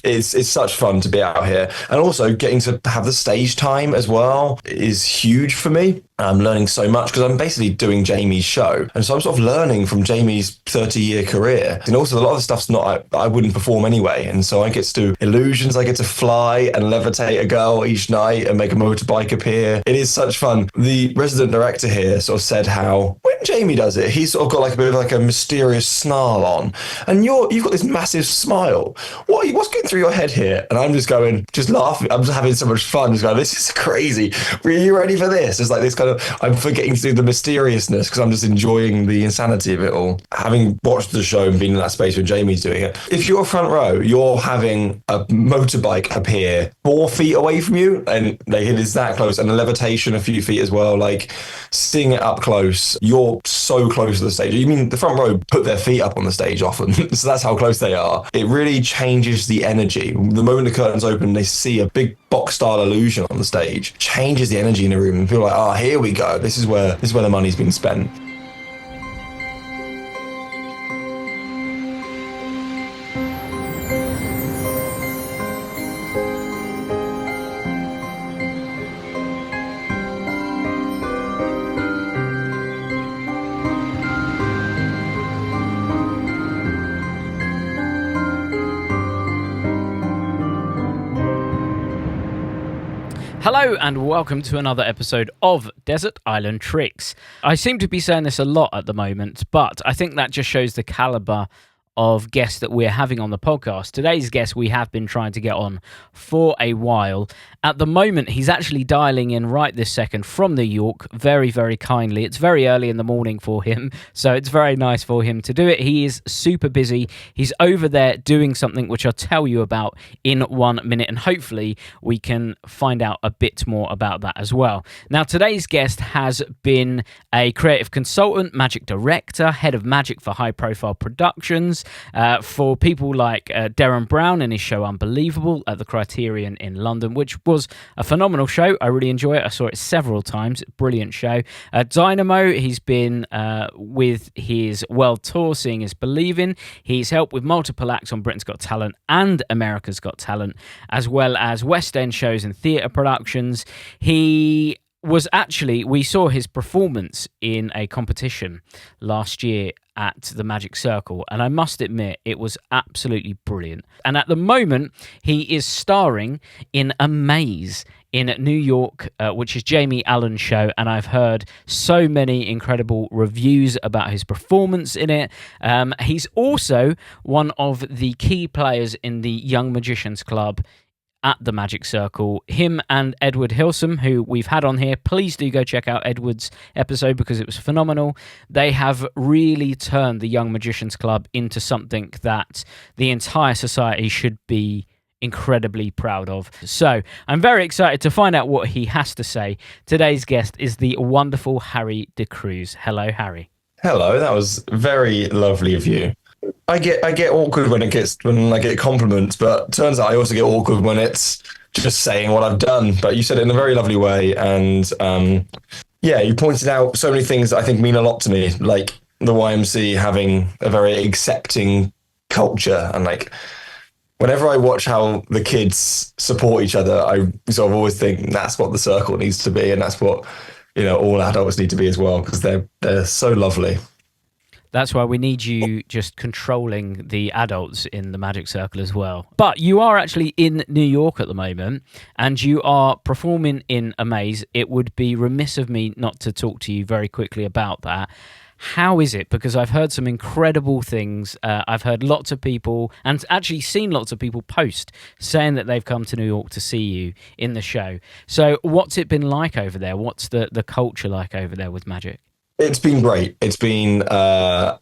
It's such fun to be out here, and also getting to have the stage time as well is huge for me. I'm learning so much because I'm basically doing Jamie's show, and so I'm sort of learning from Jamie's 30-year career. And also, a lot of the stuff's not I wouldn't perform anyway, and so I get to do illusions. I get to fly and levitate a girl each night and make a motorbike appear. It is such fun. The resident director here sort of said how when Jamie does it, he's sort of got like a bit of like a mysterious snarl on, and you've got this massive smile. What's going through your head here? And I'm just going, just laughing. I'm just having so much fun. Just going, this is crazy. Are you ready for this? It's like this kind of, I'm forgetting to do the mysteriousness because I'm just enjoying the insanity of it all. Having watched the show and been in that space when Jamie's doing it, if you're front row, you're having a motorbike appear 4 feet away from you, and like, it is that close, and a levitation a few feet as well. Like seeing it up close, you're so close to the stage. You mean the front row put their feet up on the stage often, so that's how close they are. It really changes the energy. The moment the curtains open, they see a big box style illusion on the stage, changes the energy in the room, and feel like, oh, here we go. This is where the money's been spent. Hello and welcome to another episode of Desert Island Tricks. I seem to be saying this a lot at the moment, but I think that just shows the caliber of guests that we're having on the podcast. Today's guest we have been trying to get on for a while. At the moment, he's actually dialing in right this second from New York, very, very kindly. It's very early in the morning for him, so it's very nice for him to do it. He is super busy. He's over there doing something which I'll tell you about in 1 minute, and hopefully we can find out a bit more about that as well. Now, today's guest has been a creative consultant, magic director, head of magic for high-profile productions, for people like Derren Brown and his show Unbelievable at the Criterion in London, which was a phenomenal show. I really enjoy it. I saw it several times. Brilliant show. Dynamo, he's been with his world tour, Seeing is Believing. He's helped with multiple acts on Britain's Got Talent and America's Got Talent, as well as West End shows and theatre productions. We saw his performance in a competition last year at the Magic Circle, and I must admit it was absolutely brilliant. And at the moment he is starring in A Maze in New York, which is Jamie Allen's show, and I've heard so many incredible reviews about his performance in it. He's also one of the key players in the Young Magicians Club at the Magic Circle. Him and Edward Hilsum, who we've had on here, please do go check out Edward's episode because it was phenomenal. They have really turned the Young Magicians Club into something that the entire society should be incredibly proud of. So I'm very excited to find out what he has to say. Today's guest is the wonderful Harry DeCruz. Hello, Harry. Hello, that was very lovely of you. I get awkward when I get compliments, but turns out I also get awkward when it's just saying what I've done. But you said it in a very lovely way, and you pointed out so many things that I think mean a lot to me, like the YMC having a very accepting culture, and like whenever I watch how the kids support each other, I sort of always think that's what the circle needs to be, and that's what all adults need to be as well, because they're so lovely. That's why we need you just controlling the adults in the Magic Circle as well. But you are actually in New York at the moment, and you are performing in A Maze. It would be remiss of me not to talk to you very quickly about that. How is it? Because I've heard some incredible things. I've heard lots of people, and actually seen lots of people post, saying that they've come to New York to see you in the show. So what's it been like over there? What's the culture like over there with magic? It's been great. It's been an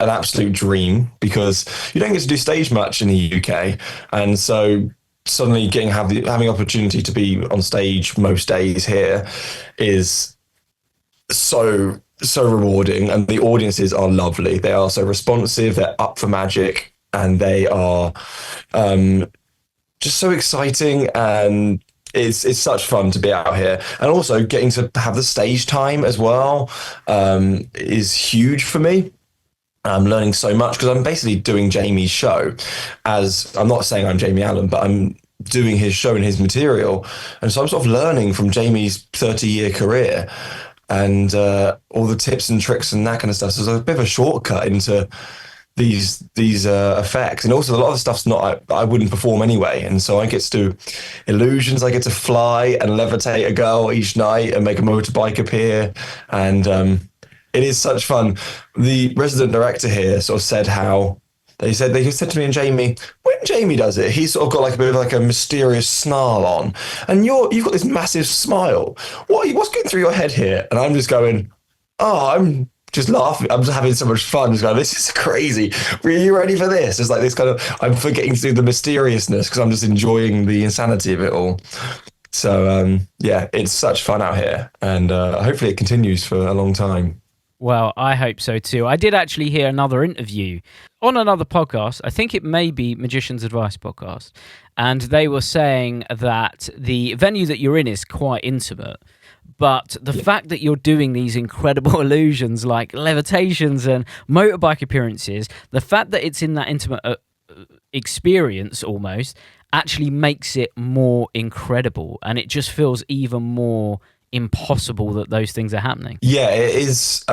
absolute dream because you don't get to do stage much in the UK, and so suddenly having opportunity to be on stage most days here is so rewarding, and the audiences are lovely. They are so responsive. They're up for magic, and they are just so exciting, and it's such fun to be out here, and also getting to have the stage time as well is huge for me. I'm learning so much because I'm basically doing Jamie's show. As I'm not saying I'm Jamie Allen, but I'm doing his show and his material, and so I'm sort of learning from Jamie's 30-year career and all the tips and tricks and that kind of stuff. So it's a bit of a shortcut into these effects, and also a lot of the stuff's not I wouldn't perform anyway, and so I get to do illusions. I get to fly and levitate a girl each night and make a motorbike appear, and it is such fun. The resident director here sort of said how they said to me and Jamie, when Jamie does it, he's sort of got like a bit of like a mysterious snarl on, and you've got this massive smile. What's going through your head here? And I'm just going, oh, I'm just laughing. I'm just having so much fun. Just going, this is crazy. Were you ready for this? It's like this kind of, I'm forgetting to do the mysteriousness because I'm just enjoying the insanity of it all. So yeah, it's such fun out here, and hopefully it continues for a long time. Well, I hope so too. I did actually hear another interview on another podcast. I think it may be Magician's Advice podcast. And they were saying that the venue that you're in is quite intimate. But the fact that you're doing these incredible illusions like levitations and motorbike appearances, the fact that it's in that intimate experience almost actually makes it more incredible. And it just feels even more impossible that those things are happening. Yeah, it is.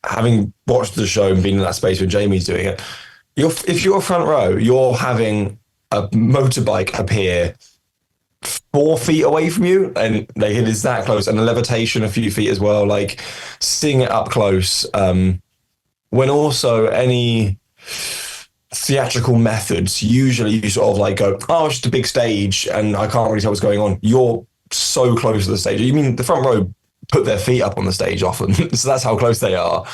Having watched the show and been in that space when Jamie's doing it, if you're front row, you're having a motorbike appear 4 feet away from you, and like, it is that close, and a levitation a few feet as well. Like seeing it up close. When also any theatrical methods, usually you sort of like go, oh, it's just a big stage, and I can't really tell what's going on. You're so close to the stage. You mean the front row put their feet up on the stage often, so that's how close they are.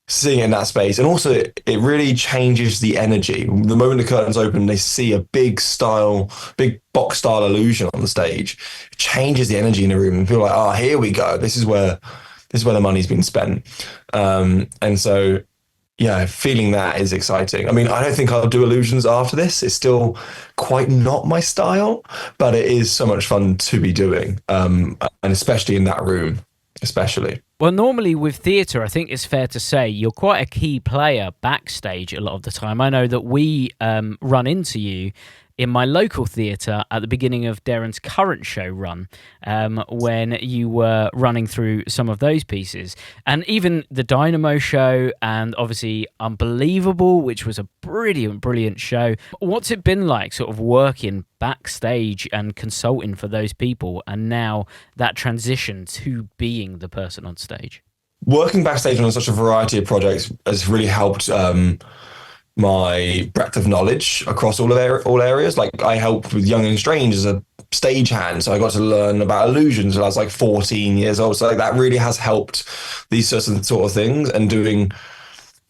Seeing it in that space, and also it really changes the energy. The moment the curtains open, they see a big box style illusion on the stage. It changes the energy in the room, and feel like, oh, here we go. This is where the money's been spent. And so, yeah, feeling that is exciting. I mean, I don't think I'll do illusions after this. It's still quite not my style, but it is so much fun to be doing, and especially in that room, especially. Well, normally with theatre, I think it's fair to say you're quite a key player backstage a lot of the time. I know that we run into you in my local theatre at the beginning of Derren's current show run, when you were running through some of those pieces. And even the Dynamo show, and obviously Unbelievable, which was a brilliant show. What's it been like sort of working backstage and consulting for those people, and now that transition to being the person on stage? Working backstage on such a variety of projects has really helped my breadth of knowledge across all areas. Like I helped with Young and Strange as a stagehand, so I got to learn about illusions when I was like 14 years old. So like that really has helped these certain sort of things, and doing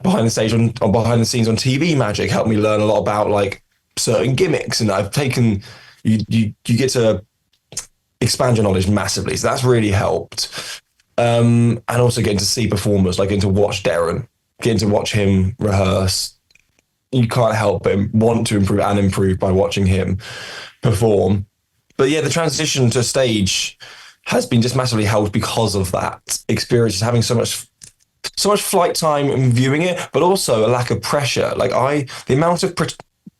behind the scenes on TV magic helped me learn a lot about like certain gimmicks. And I've taken you get to expand your knowledge massively. So that's really helped. And also getting to see performers, like getting to watch Derren, getting to watch him rehearse. You can't help but want to improve by watching him perform. But yeah, the transition to stage has been just massively helped because of that experience, just having so much flight time and viewing it, but also a lack of pressure. Like the amount of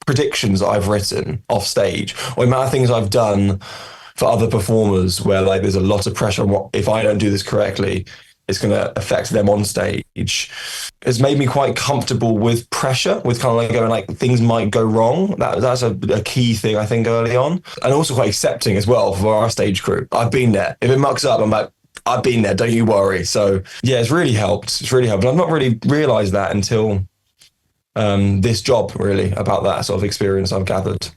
predictions that I've written off stage, or the amount of things I've done for other performers where like there's a lot of pressure on what, if I don't do this correctly, it's going to affect them on stage. It's made me quite comfortable with pressure, with kind of like going like things might go wrong. That's a key thing I think early on, and also quite accepting as well for our stage crew. I've been there. If it mucks up, I'm like, I've been there. Don't you worry. So yeah, it's really helped. But I've not really realised that until this job, really, about that sort of experience I've gathered.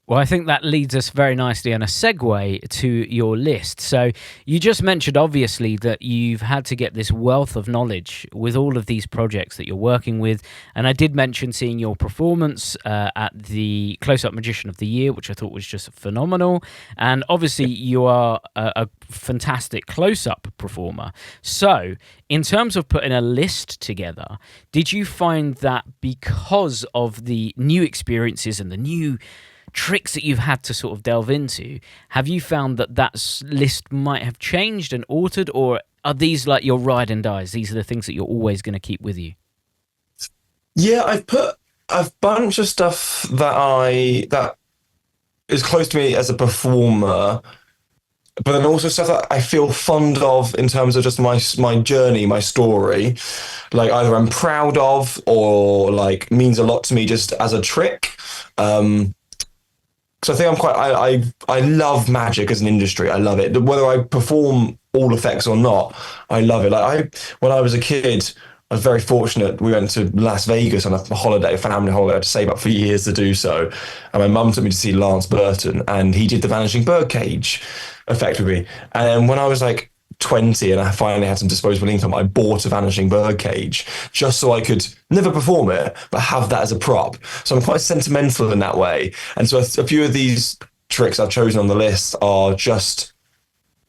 Well, I think that leads us very nicely on a segue to your list. So you just mentioned, obviously, that you've had to get this wealth of knowledge with all of these projects that you're working with. And I did mention seeing your performance at the Close-Up Magician of the Year, which I thought was just phenomenal. And obviously, you are a fantastic close-up performer. So in terms of putting a list together, did you find that because of the new experiences and the new tricks that you've had to sort of delve into, have you found that list might have changed and altered, or are these like your ride and dies? These are the things that you're always going to keep with you? Yeah, I've put a bunch of stuff that is close to me as a performer, but then also stuff that I feel fond of in terms of just my journey, my story. Like either I'm proud of or like means a lot to me just as a trick. Because I think I'm quite I love magic as an industry. I love it. Whether I perform all effects or not, I love it. Like when I was a kid, I was very fortunate. We went to Las Vegas on a holiday, a family holiday. I had to save up for years to do so. And my mum took me to see Lance Burton, and he did the Vanishing Birdcage effect with me. And when I was like 20 and I finally had some disposable income, I bought a Vanishing Birdcage just so I could never perform it, but have that as a prop. So I'm quite sentimental in that way. And so a few of these tricks I've chosen on the list are just,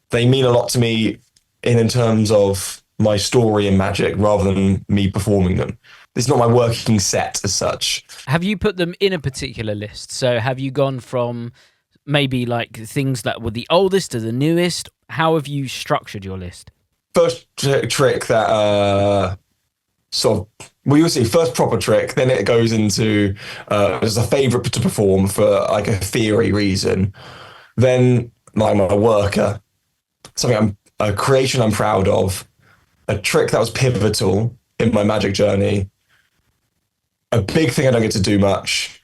they mean a lot to me in terms of my story in magic rather than me performing them. It's not my working set as such. Have you put them in a particular list? So have you gone from maybe like things that were the oldest to the newest? How have you structured your list? First trick that sort of, well, you'll see, first proper trick, then it goes into as a favourite to perform for like a theory reason. Then like my worker, a creation I'm proud of, a trick that was pivotal in my magic journey, a big thing I don't get to do much,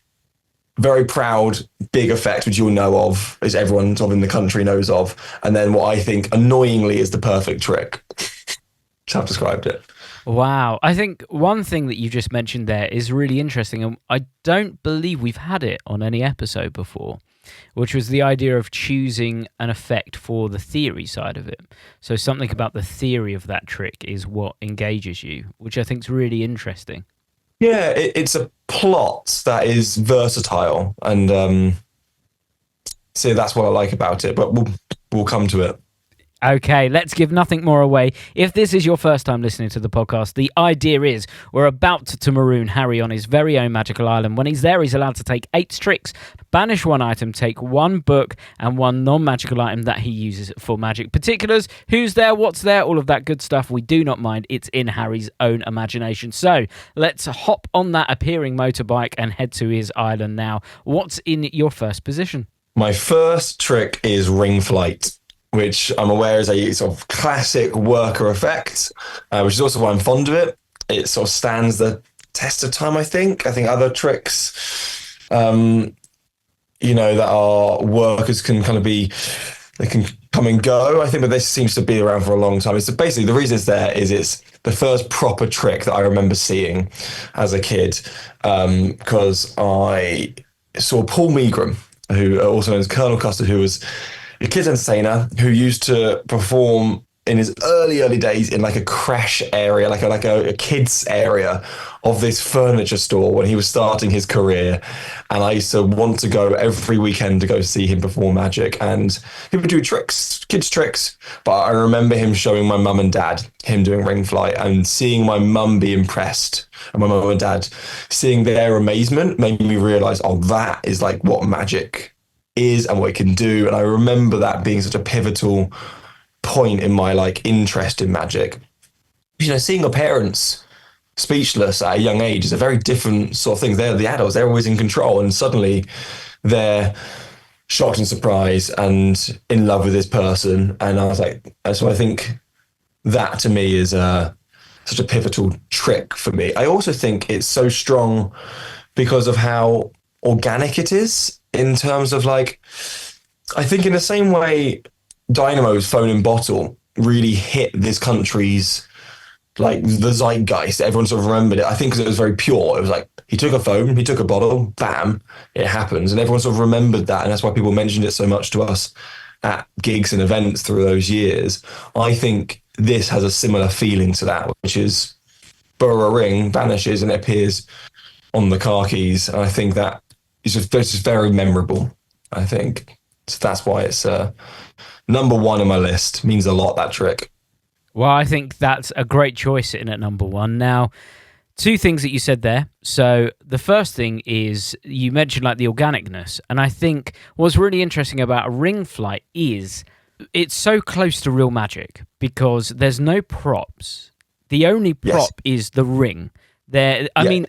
very proud, big effect, which you'll know of, as everyone sort of in the country knows of, and then what I think annoyingly is the perfect trick. Just have described it. Wow. I think one thing that you just mentioned there is really interesting, and I don't believe we've had it on any episode before, which was the idea of choosing an effect for the theory side of it. So something about the theory of that trick is what engages you, which I think is really interesting. Yeah, it's a plot that is versatile, and so that's what I like about it. But we'll come to it. Okay, let's give nothing more away. If this is your first time listening to the podcast, the idea is we're about to maroon Harry on his very own magical island. When he's there, he's allowed to take 8 tricks, banish 1 item, take 1 book, and 1 non-magical item that he uses for magic. Particulars, who's there, what's there, all of that good stuff, we do not mind. It's in Harry's own imagination. So let's hop on that appearing motorbike and head to his island now. What's in your first position? My first trick is ring flight, which I'm aware is a sort of classic worker effect, which is also why I'm fond of it. It sort of stands the test of time, I think. I think other tricks, that are workers can kind of be, they can come and go, I think, but this seems to be around for a long time. It's basically, the reason it's there is it's the first proper trick that I remember seeing as a kid, because I saw Paul Megram, who also known as Colonel Custard, who was a kids entertainer who used to perform in his early days in like a crash area, like a kids area of this furniture store when he was starting his career. And I used to want to go every weekend to go see him perform magic. And he would do tricks, kids tricks. But I remember him showing my mum and dad him doing ring flight, and seeing my mum be impressed and my mum and dad seeing their amazement made me realize, oh, that is like what magic is and what it can do. And I remember that being such a pivotal point in my like interest in magic. Seeing your parents speechless at a young age is a very different sort of thing. They're the adults, they're always in control, and suddenly they're shocked and surprised and in love with this person. And I was like, so I think that to me is such a pivotal trick for me. I also think it's so strong because of how organic it is, in terms of like, I think in the same way Dynamo's Phone and Bottle really hit this country's like the zeitgeist, everyone sort of remembered it, I think, because it was very pure. It was like, he took a phone, he took a bottle, bam, it happens. And everyone sort of remembered that, and that's why people mentioned it so much to us at gigs and events through those years. I think this has a similar feeling to that, which is borrow a ring, vanishes, and it appears on the car keys. And I think that it's just very memorable, I think. So that's why it's number 1 on my list. Means a lot, that trick. Well, I think that's a great choice sitting at number 1. Now, 2 things that you said there. So the first thing is you mentioned like the organicness. And I think what's really interesting about a ring flight is it's so close to real magic because there's no props. The only prop is the ring. I mean,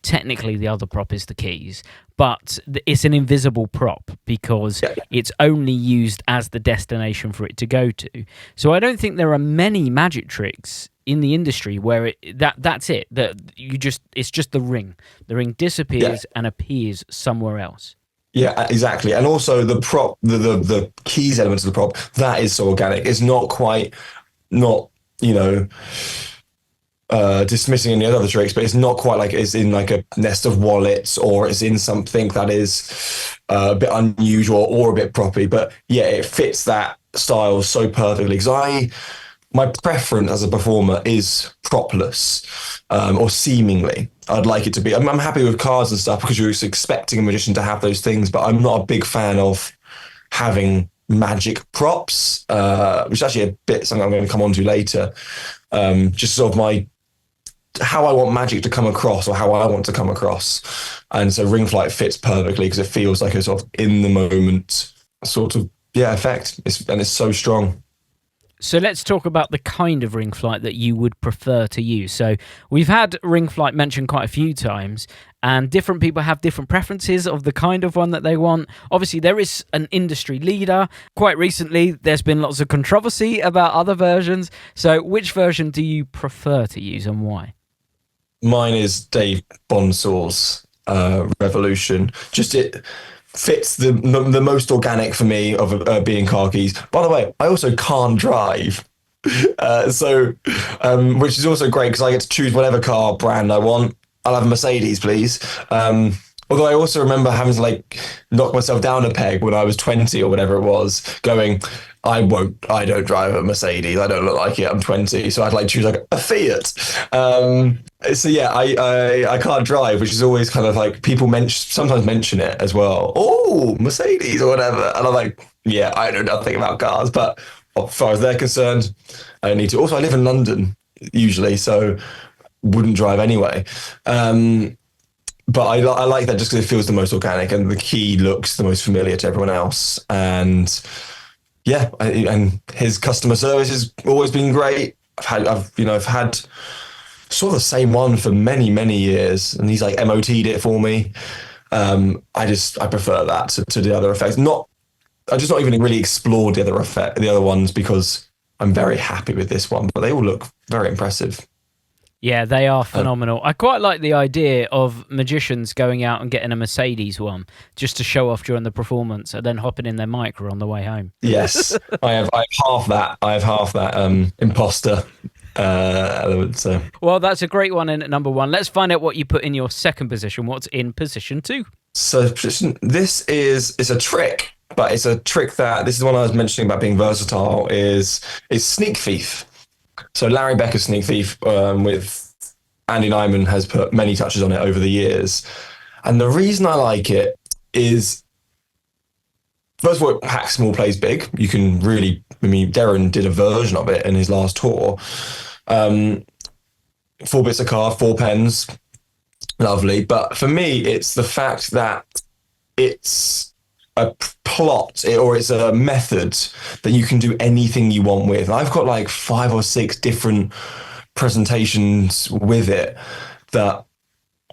technically the other prop is the keys, but it's an invisible prop because it's only used as the destination for it to go to. So I don't think there are many magic tricks in the industry where that's it. It's just the ring. The ring disappears and appears somewhere else. Yeah, exactly. And also the prop, the keys element of the prop, that is so organic. It's not dismissing any other tricks, but it's not quite like it's in like a nest of wallets or it's in something that is a bit unusual or a bit proppy. But yeah, it fits that style so perfectly. Because my preference as a performer is propless, or seemingly. I'd like it to be. I'm happy with cards and stuff because you're expecting a magician to have those things, but I'm not a big fan of having magic props, which is actually a bit something I'm going to come on to later. Just sort of how I want magic to come across or how I want to come across. And so ring flight fits perfectly because it feels like a sort of in the moment sort of effect. It's so strong. So let's talk about the kind of ring flight that you would prefer to use. So we've had ring flight mentioned quite a few times, and different people have different preferences of the kind of one that they want. Obviously, there is an industry leader. Quite recently, there's been lots of controversy about other versions. So which version do you prefer to use and why? Mine is Dave Bonsall's Revolution. Just it fits the most organic for me of being car keys. By the way, I also can't drive. Which is also great because I get to choose whatever car brand I want. I'll have a Mercedes, please. Although I also remember having to knock myself down a peg when I was 20 or whatever it was, going, I don't drive a Mercedes. I don't look like it. I'm 20. So I'd choose a Fiat. So yeah, I can't drive, which is always kind of people sometimes mention it as well. Oh, Mercedes or whatever. And I'm like, yeah, I know nothing about cars, but as far as they're concerned, I don't need to. Also, I live in London usually, so wouldn't drive anyway. But I like that just because it feels the most organic and the key looks the most familiar to everyone else. And yeah, and his customer service has always been great. I've had sort of the same one for many, many years, and he's MOT'd it for me. I prefer that to the other effects. I just not even really explored the other ones because I'm very happy with this one, but they all look very impressive. Yeah, they are phenomenal. I quite like the idea of magicians going out and getting a Mercedes one just to show off during the performance and then hopping in their Micra on the way home. Yes, I have half that. I have half that imposter element. So. Well, that's a great one in at number one. Let's find out what you put in your second position. What's in position two? So this is a trick, but it's a trick this is the one I was mentioning about being versatile, is Sneak Thief. So Larry Becker's Sneak Thief with Andy Nyman has put many touches on it over the years. And the reason I like it is, first of all, it packs small, plays big. You can really, Derren did a version of it in his last tour. 4 bits of card, 4 pens, lovely. But for me, it's the fact that it's a plot or it's a method that you can do anything you want with. I've got 5 or 6 different presentations with it that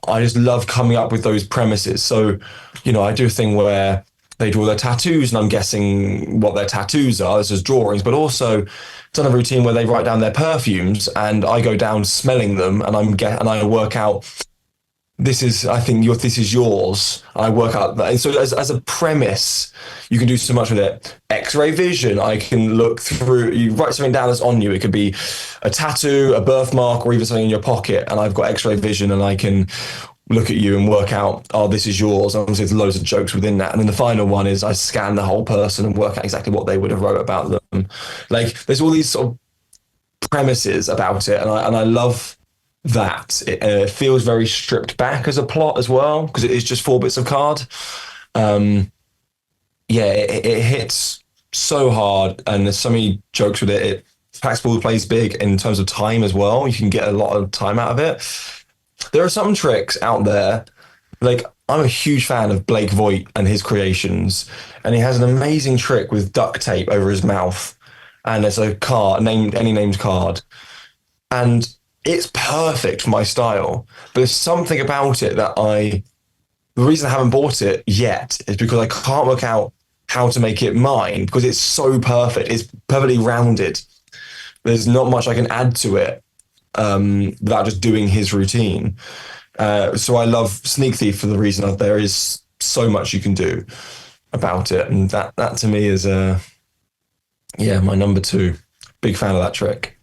I just love coming up with those premises. So, I do a thing where they draw their tattoos and I'm guessing what their tattoos are. This is drawings, but also done a routine where they write down their perfumes and I go down smelling them and I work out, this is yours. And I work out that. And so as a premise, you can do so much with it. X-ray vision, I can look through, you write something down that's on you. It could be a tattoo, a birthmark, or even something in your pocket. And I've got X-ray vision and I can look at you and work out, oh, this is yours. And there's loads of jokes within that. And then the final one is I scan the whole person and work out exactly what they would have wrote about them. There's all these sort of premises about it. And I love that. It feels very stripped back as a plot as well, because it is just 4 bits of card. It hits so hard, and there's so many jokes with it. It packs ball, plays big in terms of time as well. You can get a lot of time out of it. There are some tricks out there, I'm a huge fan of Blake Voigt and his creations, and he has an amazing trick with duct tape over his mouth, and there's a card, any named card, and it's perfect for my style. But there's something about it that the reason I haven't bought it yet is because I can't work out how to make it mine because it's so perfect. It's perfectly rounded. There's not much I can add to it without just doing his routine. So I love Sneak Thief for the reason that there is so much you can do about it, and that to me is my number two. Big fan of that trick.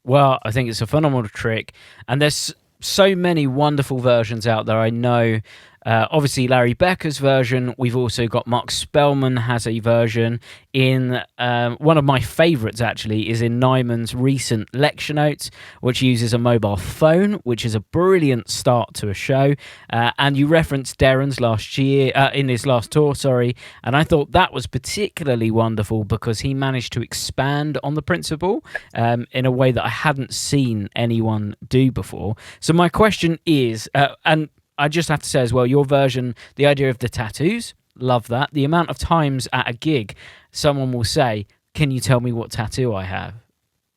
Well, I think it's a phenomenal trick, and there's so many wonderful versions out there. I know, obviously, Larry Becker's version. We've also got Mark Spellman has a version. In one of my favourites, actually, is in Nyman's recent lecture notes, which uses a mobile phone, which is a brilliant start to a show. And you referenced Derren's last year, in his last tour, sorry. And I thought that was particularly wonderful because he managed to expand on the principle in a way that I hadn't seen anyone do before. So my question is, and I just have to say as well, your version, the idea of the tattoos, love that. The amount of times at a gig, someone will say, "Can you tell me what tattoo I have?"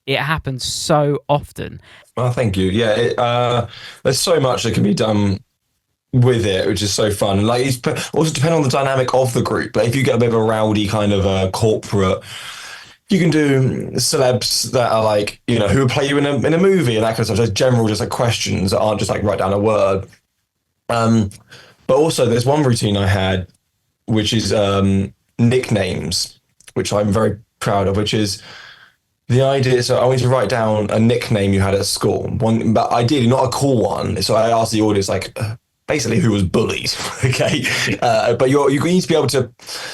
It happens so often. Well, thank you. Yeah, there's so much that can be done with it, which is so fun. Like, it's also depending on the dynamic of the group. Like, if you get a bit of a rowdy kind of corporate, you can do celebs that are like, who would play you in a movie and that kind of stuff. Just general, just like questions that aren't just like write down a word. But also there's one routine I had, which is nicknames, which I'm very proud of, which is the idea. So I want you to write down a nickname you had at school, one, but ideally not a cool one. So I asked the audience, like, basically who was bullied. Okay. But you need to be able to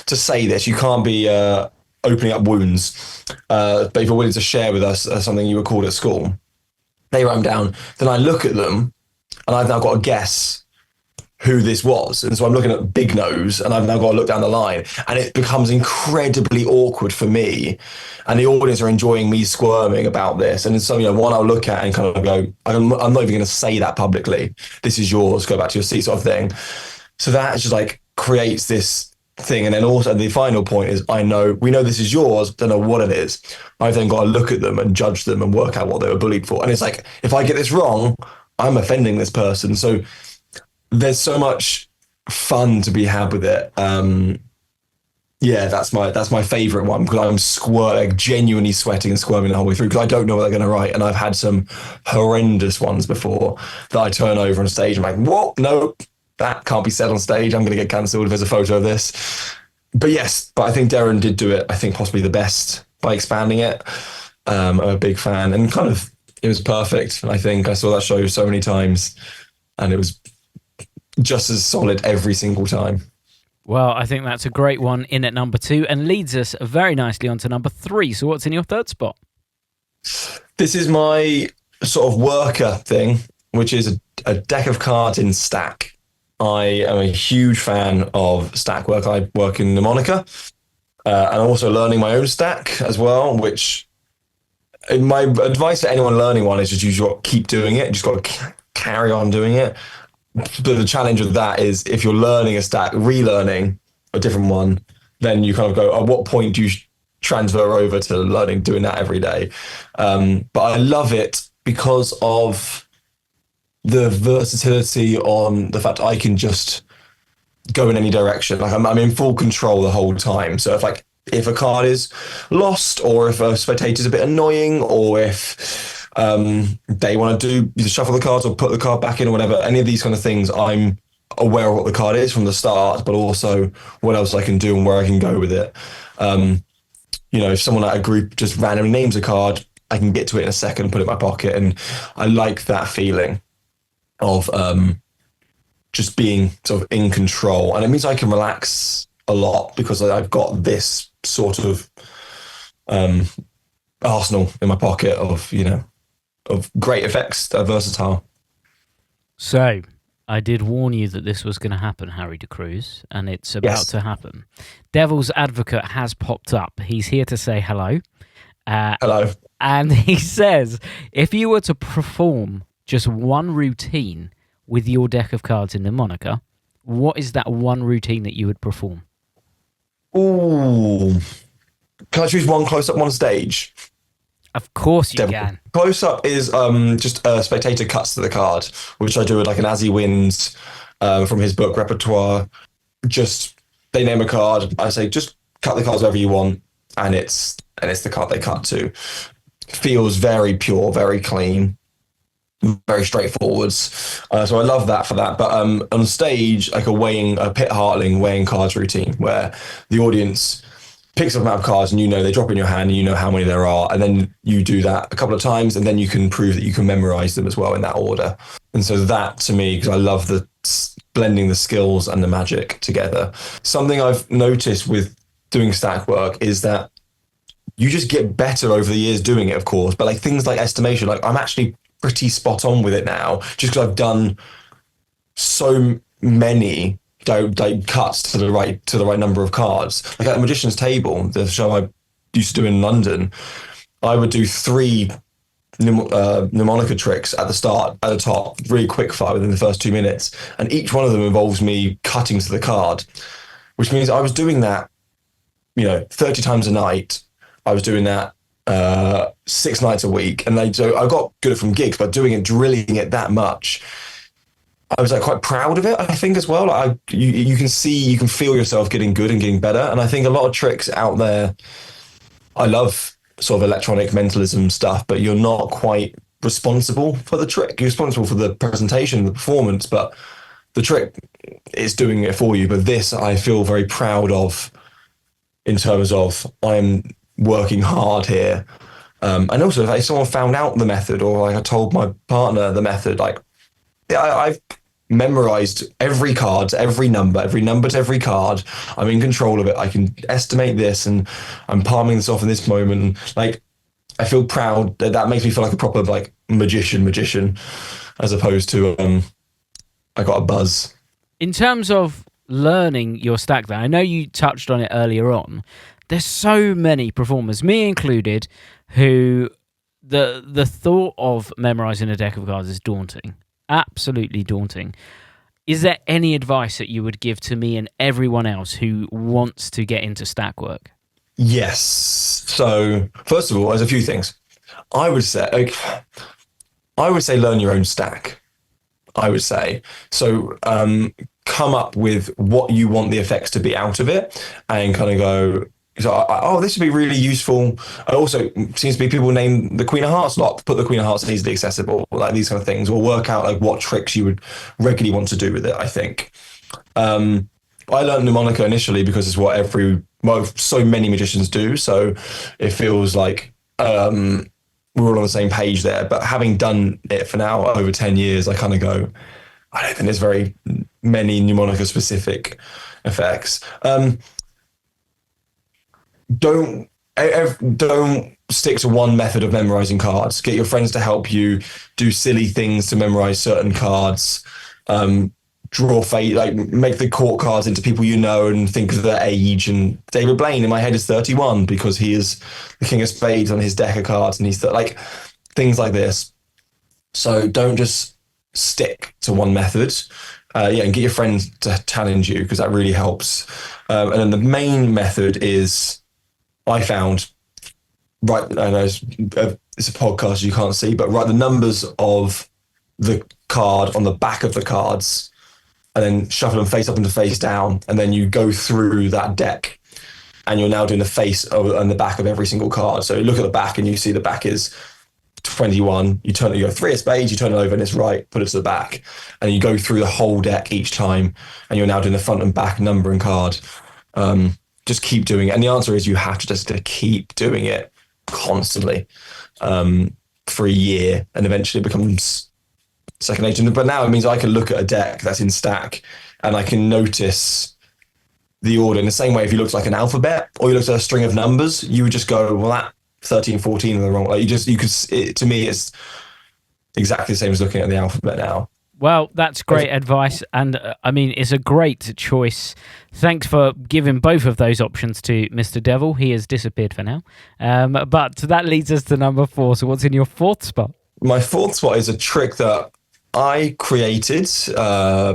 say this. You can't be opening up wounds. But if you're willing to share with us something you were called at school, they write them down. Then I look at them and I've now got to guess who this was. And so I'm looking at Big Nose and I've now got to look down the line, and it becomes incredibly awkward for me. And the audience are enjoying me squirming about this. And it's something, one I'll look at and kind of go, I'm not even going to say that publicly. This is yours, go back to your seat, sort of thing. So that just like creates this thing. And then also the final point is, we know this is yours, don't know what it is. I've then got to look at them and judge them and work out what they were bullied for. And it's like, if I get this wrong, I'm offending this person. So there's so much fun to be had with it. That's my favorite one, because I'm genuinely sweating and squirming the whole way through because I don't know what they're going to write. And I've had some horrendous ones before that I turn over on stage and I'm like, whoa, no, that can't be said on stage. I'm going to get cancelled if there's a photo of this. But I think Derren did do it, I think possibly the best by expanding it. I'm a big fan, and kind of it was perfect. I think I saw that show so many times and it was just as solid every single time. Well, I think that's a great one in at number 2 and leads us very nicely on to number 3. So what's in your third spot? This is my sort of worker thing, which is a deck of cards in stack. I am a huge fan of stack work. I work in mnemonic, and I'm also learning my own stack as well, which my advice to anyone learning one is just keep doing it. You just got to carry on doing it. But the challenge with that is if you're learning a stack, relearning a different one, then you kind of go, at what point do you transfer over to doing that every day? But I love it because of the versatility on the fact I can just go in any direction. Like I'm in full control the whole time. So if a card is lost, or if a spectator's a bit annoying, or if they want to do either shuffle the cards or put the card back in or whatever, any of these kind of things, I'm aware of what the card is from the start, but also what else I can do and where I can go with it. If someone at a group just randomly names a card, I can get to it in a second and put it in my pocket. And I like that feeling of just being sort of in control. And it means I can relax a lot because I've got this sort of arsenal in my pocket of great effects that are versatile. So, I did warn you that this was going to happen, Harry DeCruz, and it's about to happen. Devil's Advocate has popped up. He's here to say hello. Hello. And he says, if you were to perform just one routine with your deck of cards in the moniker, what is that one routine that you would perform? Ooh. Can I choose one close up, one stage? Of course you Devil. can. Close up is just a spectator cuts to the card, which I do with like an As He Wins from his book Repertoire. Just they name a card, I say just cut the cards wherever you want, and it's the card they cut to. Feels very pure, very clean, very straightforward. So I love that for that. But on stage, like a Pit Hartling weighing cards routine, where the audience picks up a map of cards and they drop in your hand and you know how many there are, and then you do that a couple of times and then you can prove that you can memorize them as well in that order. And so that to me, because I love the blending the skills and the magic together. Something I've noticed with doing stack work is that you just get better over the years doing it, of course, but like things like estimation, like I'm actually pretty spot on with it now just because I've done so many cuts to the right number of cards. Like at the Magician's Table, the show I used to do in London, I would do 3 mnemonic tricks at the top, really quick fire within the first 2 minutes, and each one of them involves me cutting to the card, which means I was doing that 30 times a night. I was doing that 6 nights a week, and so I got good from gigs, but drilling it that much, I was like quite proud of it, I think, as well. Like you can feel yourself getting good and getting better. And I think a lot of tricks out there, I love sort of electronic mentalism stuff, but you're not quite responsible for the trick. You're responsible for the presentation, the performance, but the trick is doing it for you. But this I feel very proud of in terms of I'm working hard here. And also if someone found out the method, or like I told my partner the method, like I've memorized every card, every number to every card. I'm in control of it. I can estimate this, and I'm palming this off in this moment. Like I feel proud. That makes me feel like a proper like magician, as opposed to I got a buzz. In terms of learning your stack, there, I know you touched on it earlier on. There's so many performers, me included, who the thought of memorizing a deck of cards is daunting. Absolutely daunting. Is there any advice that you would give to me and everyone else who wants to get into stack work? Yes. So first of all, there's a few things. I would say learn your own stack. I would say so. Come up with what you want the effects to be out of it, and kind of go. So, this would be really useful. Also, seems to be people name the Queen of Hearts lock, put the Queen of Hearts easily accessible, like these kind of things, or work out like what tricks you would regularly want to do with it, I think. I learned mnemonica initially because it's what so many magicians do. So it feels like we're all on the same page there. But having done it for now over 10 years, I kind of go, I don't think there's very many mnemonica specific effects. Don't stick to one method of memorizing cards. Get your friends to help you do silly things to memorize certain cards. Draw fate, like make the court cards into people you know and think of their age. And David Blaine in my head is 31 because he is the King of Spades on his deck of cards, and he's like things like this. So don't just stick to one method. And get your friends to challenge you, because that really helps. And then the main method is, I found, I know it's a podcast you can't see, but write the numbers of the card on the back of the cards, and then shuffle them face up and face down, and then you go through that deck, and you're now doing the face and the back of every single card. So you look at the back and you see the back is 21. You go 3 of spades, you turn it over and it's right, put it to the back, and you go through the whole deck each time, and you're now doing the front and back number and card. Just keep doing it. And the answer is you have to just keep doing it constantly for a year, and eventually it becomes second nature. But now it means I can look at a deck that's in stack and I can notice the order in the same way. If you looked like an alphabet or you looked at a string of numbers, you would just go, well, that 13, 14 are the wrong. Like to me, it's exactly the same as looking at the alphabet now. Well, that's great advice, and I mean, it's a great choice. Thanks for giving both of those options to Mr. Devil. He has disappeared for now, but that leads us to number 4. So what's in your 4th spot? My 4th spot is a trick that I created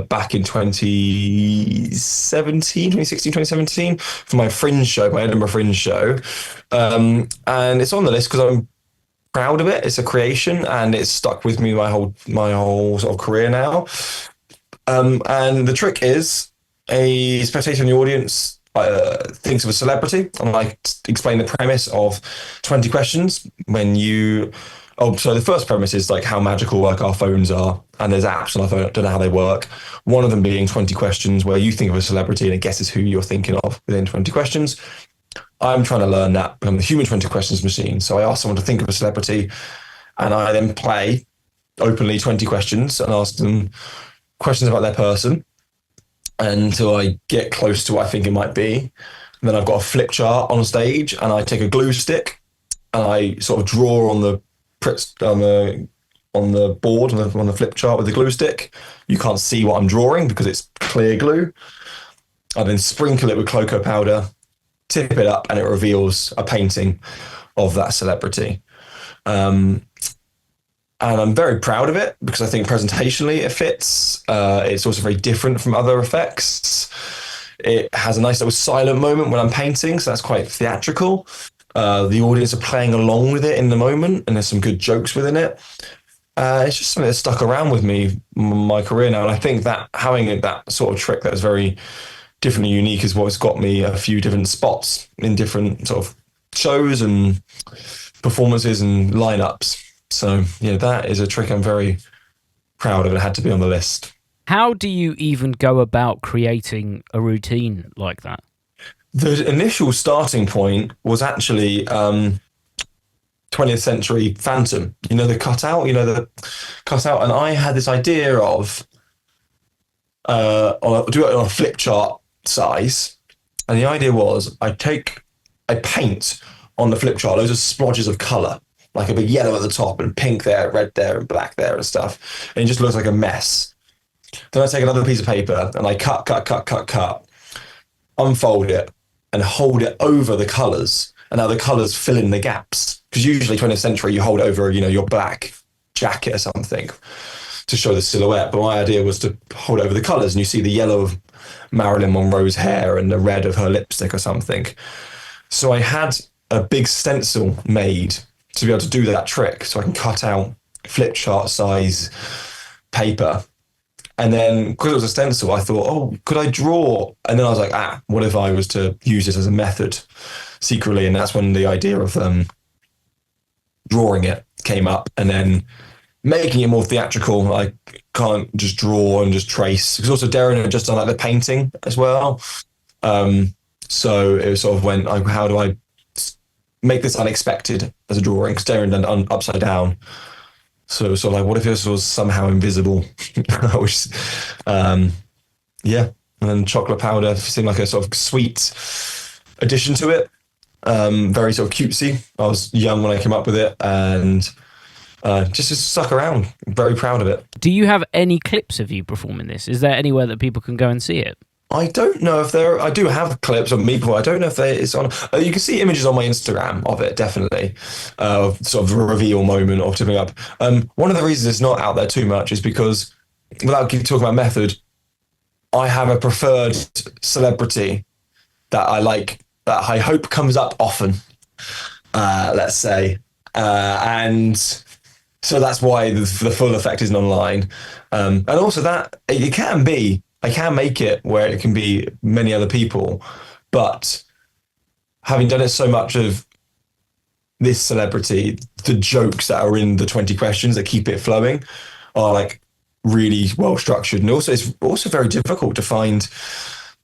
back in 2017 for my Fringe show, my Edinburgh Fringe show. And it's on the list because I'm proud of it. It's a creation, and it's stuck with me my whole sort of career now. And the trick is, a spectator in the audience thinks of a celebrity, and I explain the premise of 20 questions. So the first premise is like how magical like our phones are, and there's apps on our phone. I don't know how they work. One of them being 20 questions, where you think of a celebrity and it guesses who you're thinking of within 20 questions. I'm trying to learn that, become the human 20 questions machine. So I ask someone to think of a celebrity, and I then play openly 20 questions and ask them questions about their person until I get close to what I think it might be. And then I've got a flip chart on stage, and I take a glue stick and I sort of draw on the board on the flip chart with the glue stick. You can't see what I'm drawing because it's clear glue. I then sprinkle it with cocoa powder, tip it up, and it reveals a painting of that celebrity. And I'm very proud of it because I think presentationally it fits. It's also very different from other effects. It has a nice little silent moment when I'm painting, so that's quite theatrical. The audience are playing along with it in the moment, and there's some good jokes within it. It's just something that's stuck around with me my career now, and I think that having that sort of trick that is very different and unique is what's got me a few different spots in different sort of shows and performances and lineups. So yeah, that is a trick I'm very proud of. It had to be on the list. How do you even go about creating a routine like that? The initial starting point was actually 20th century Phantom. The cutout, and I had this idea of do it on a flip chart size, and the idea was I paint on the flip chart loads of splotches of colour, like a big yellow at the top and pink there, red there, and black there and stuff, and it just looks like a mess. Then I take another piece of paper and I cut, unfold it, and hold it over the colours, and now the colours fill in the gaps. Because usually 20th century, you hold it over, your black jacket or something to show the silhouette. But my idea was to hold it over the colours, and you see the yellow of Marilyn Monroe's hair and the red of her lipstick or something. So I had a big stencil made to be able to do that trick, so I can cut out flip chart size paper. And then, because it was a stencil, I thought, could I draw? And then I was like, what if I was to use this as a method secretly? And that's when the idea of drawing it came up, and then making it more theatrical. I can't just draw and just trace. Because also Derren had just done like the painting as well. So it sort of went, how do I make this unexpected as a drawing? Because Derren done upside down. So it was sort of like, what if this was somehow invisible? Which, and then chocolate powder seemed like a sort of sweet addition to it. Very sort of cutesy. I was young when I came up with it, and just stuck around. Very proud of it. Do you have any clips of you performing this? Is there anywhere that people can go and see it? I don't know if I do have clips of me, but I don't know if it's on. You can see images on my Instagram of it, definitely. Sort of a reveal moment of tipping up. One of the reasons it's not out there too much is because, without talking about method, I have a preferred celebrity that I like, that I hope comes up often, let's say. And so that's why the full effect isn't online. And also that it can be, I can make it where it can be many other people, but having done it so much of this celebrity, the jokes that are in the 20 questions that keep it flowing are like really well structured. And also it's also very difficult to find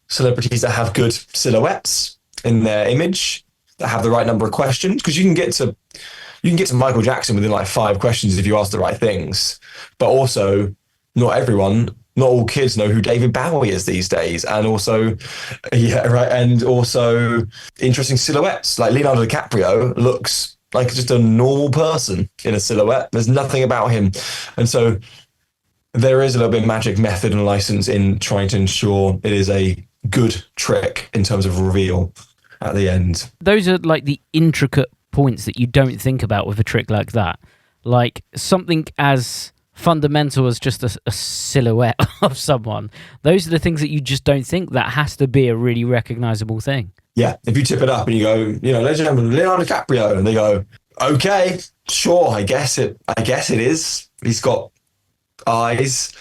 celebrities that have good silhouettes in their image, that have the right number of questions, because you can get to Michael Jackson within like 5 questions if you ask the right things. But also not all kids know who David Bowie is these days. And also, and also interesting silhouettes. Like Leonardo DiCaprio looks like just a normal person in a silhouette. There's nothing about him. And so there is a little bit of magic method and license in trying to ensure it is a good trick in terms of reveal at the end. Those are like the intricate points that you don't think about with a trick like that. Like something as fundamental as just a silhouette of someone. Those are the things that you just don't think. That has to be a really recognizable thing. Yeah, if you tip it up and you go, ladies and gentlemen, Leonardo DiCaprio, and they go, Okay, sure. I guess it is. He's got eyes.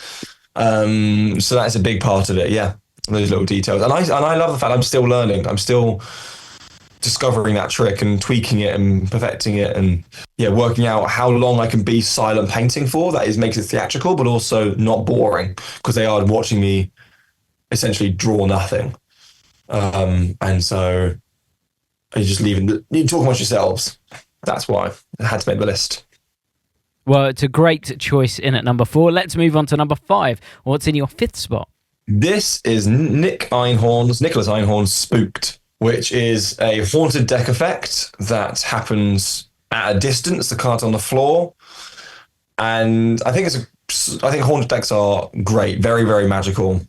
So that's a big part of it. Yeah, those little details. And I love the fact I'm still learning. I'm still discovering that trick and tweaking it and perfecting it, and yeah, working out how long I can be silent painting for. That is makes it theatrical, but also not boring because they are watching me essentially draw nothing. And so you just you talk amongst yourselves. That's why I had to make the list. Well, it's a great choice in at number 4. Let's move on to number 5. What's in your 5th spot? This is Nicholas Einhorn's Spooked, which is a haunted deck effect that happens at a distance. The card's on the floor, and I think haunted decks are great, very very magical.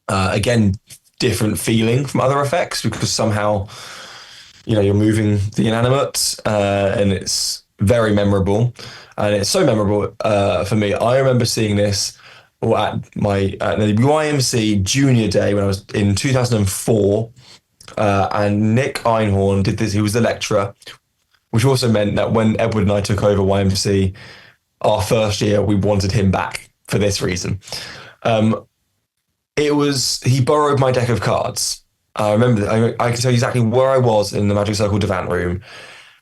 Again, different feeling from other effects because somehow you're moving the inanimate, and it's very memorable. And it's so memorable for me. I remember seeing this at the YMC Junior Day when I was in 2004. And Nick Einhorn did this. He was the lecturer, which also meant that when Edward and I took over YMC, our first year, we wanted him back for this reason. He borrowed my deck of cards. I remember, I can tell you exactly where I was in the Magic Circle Divan room.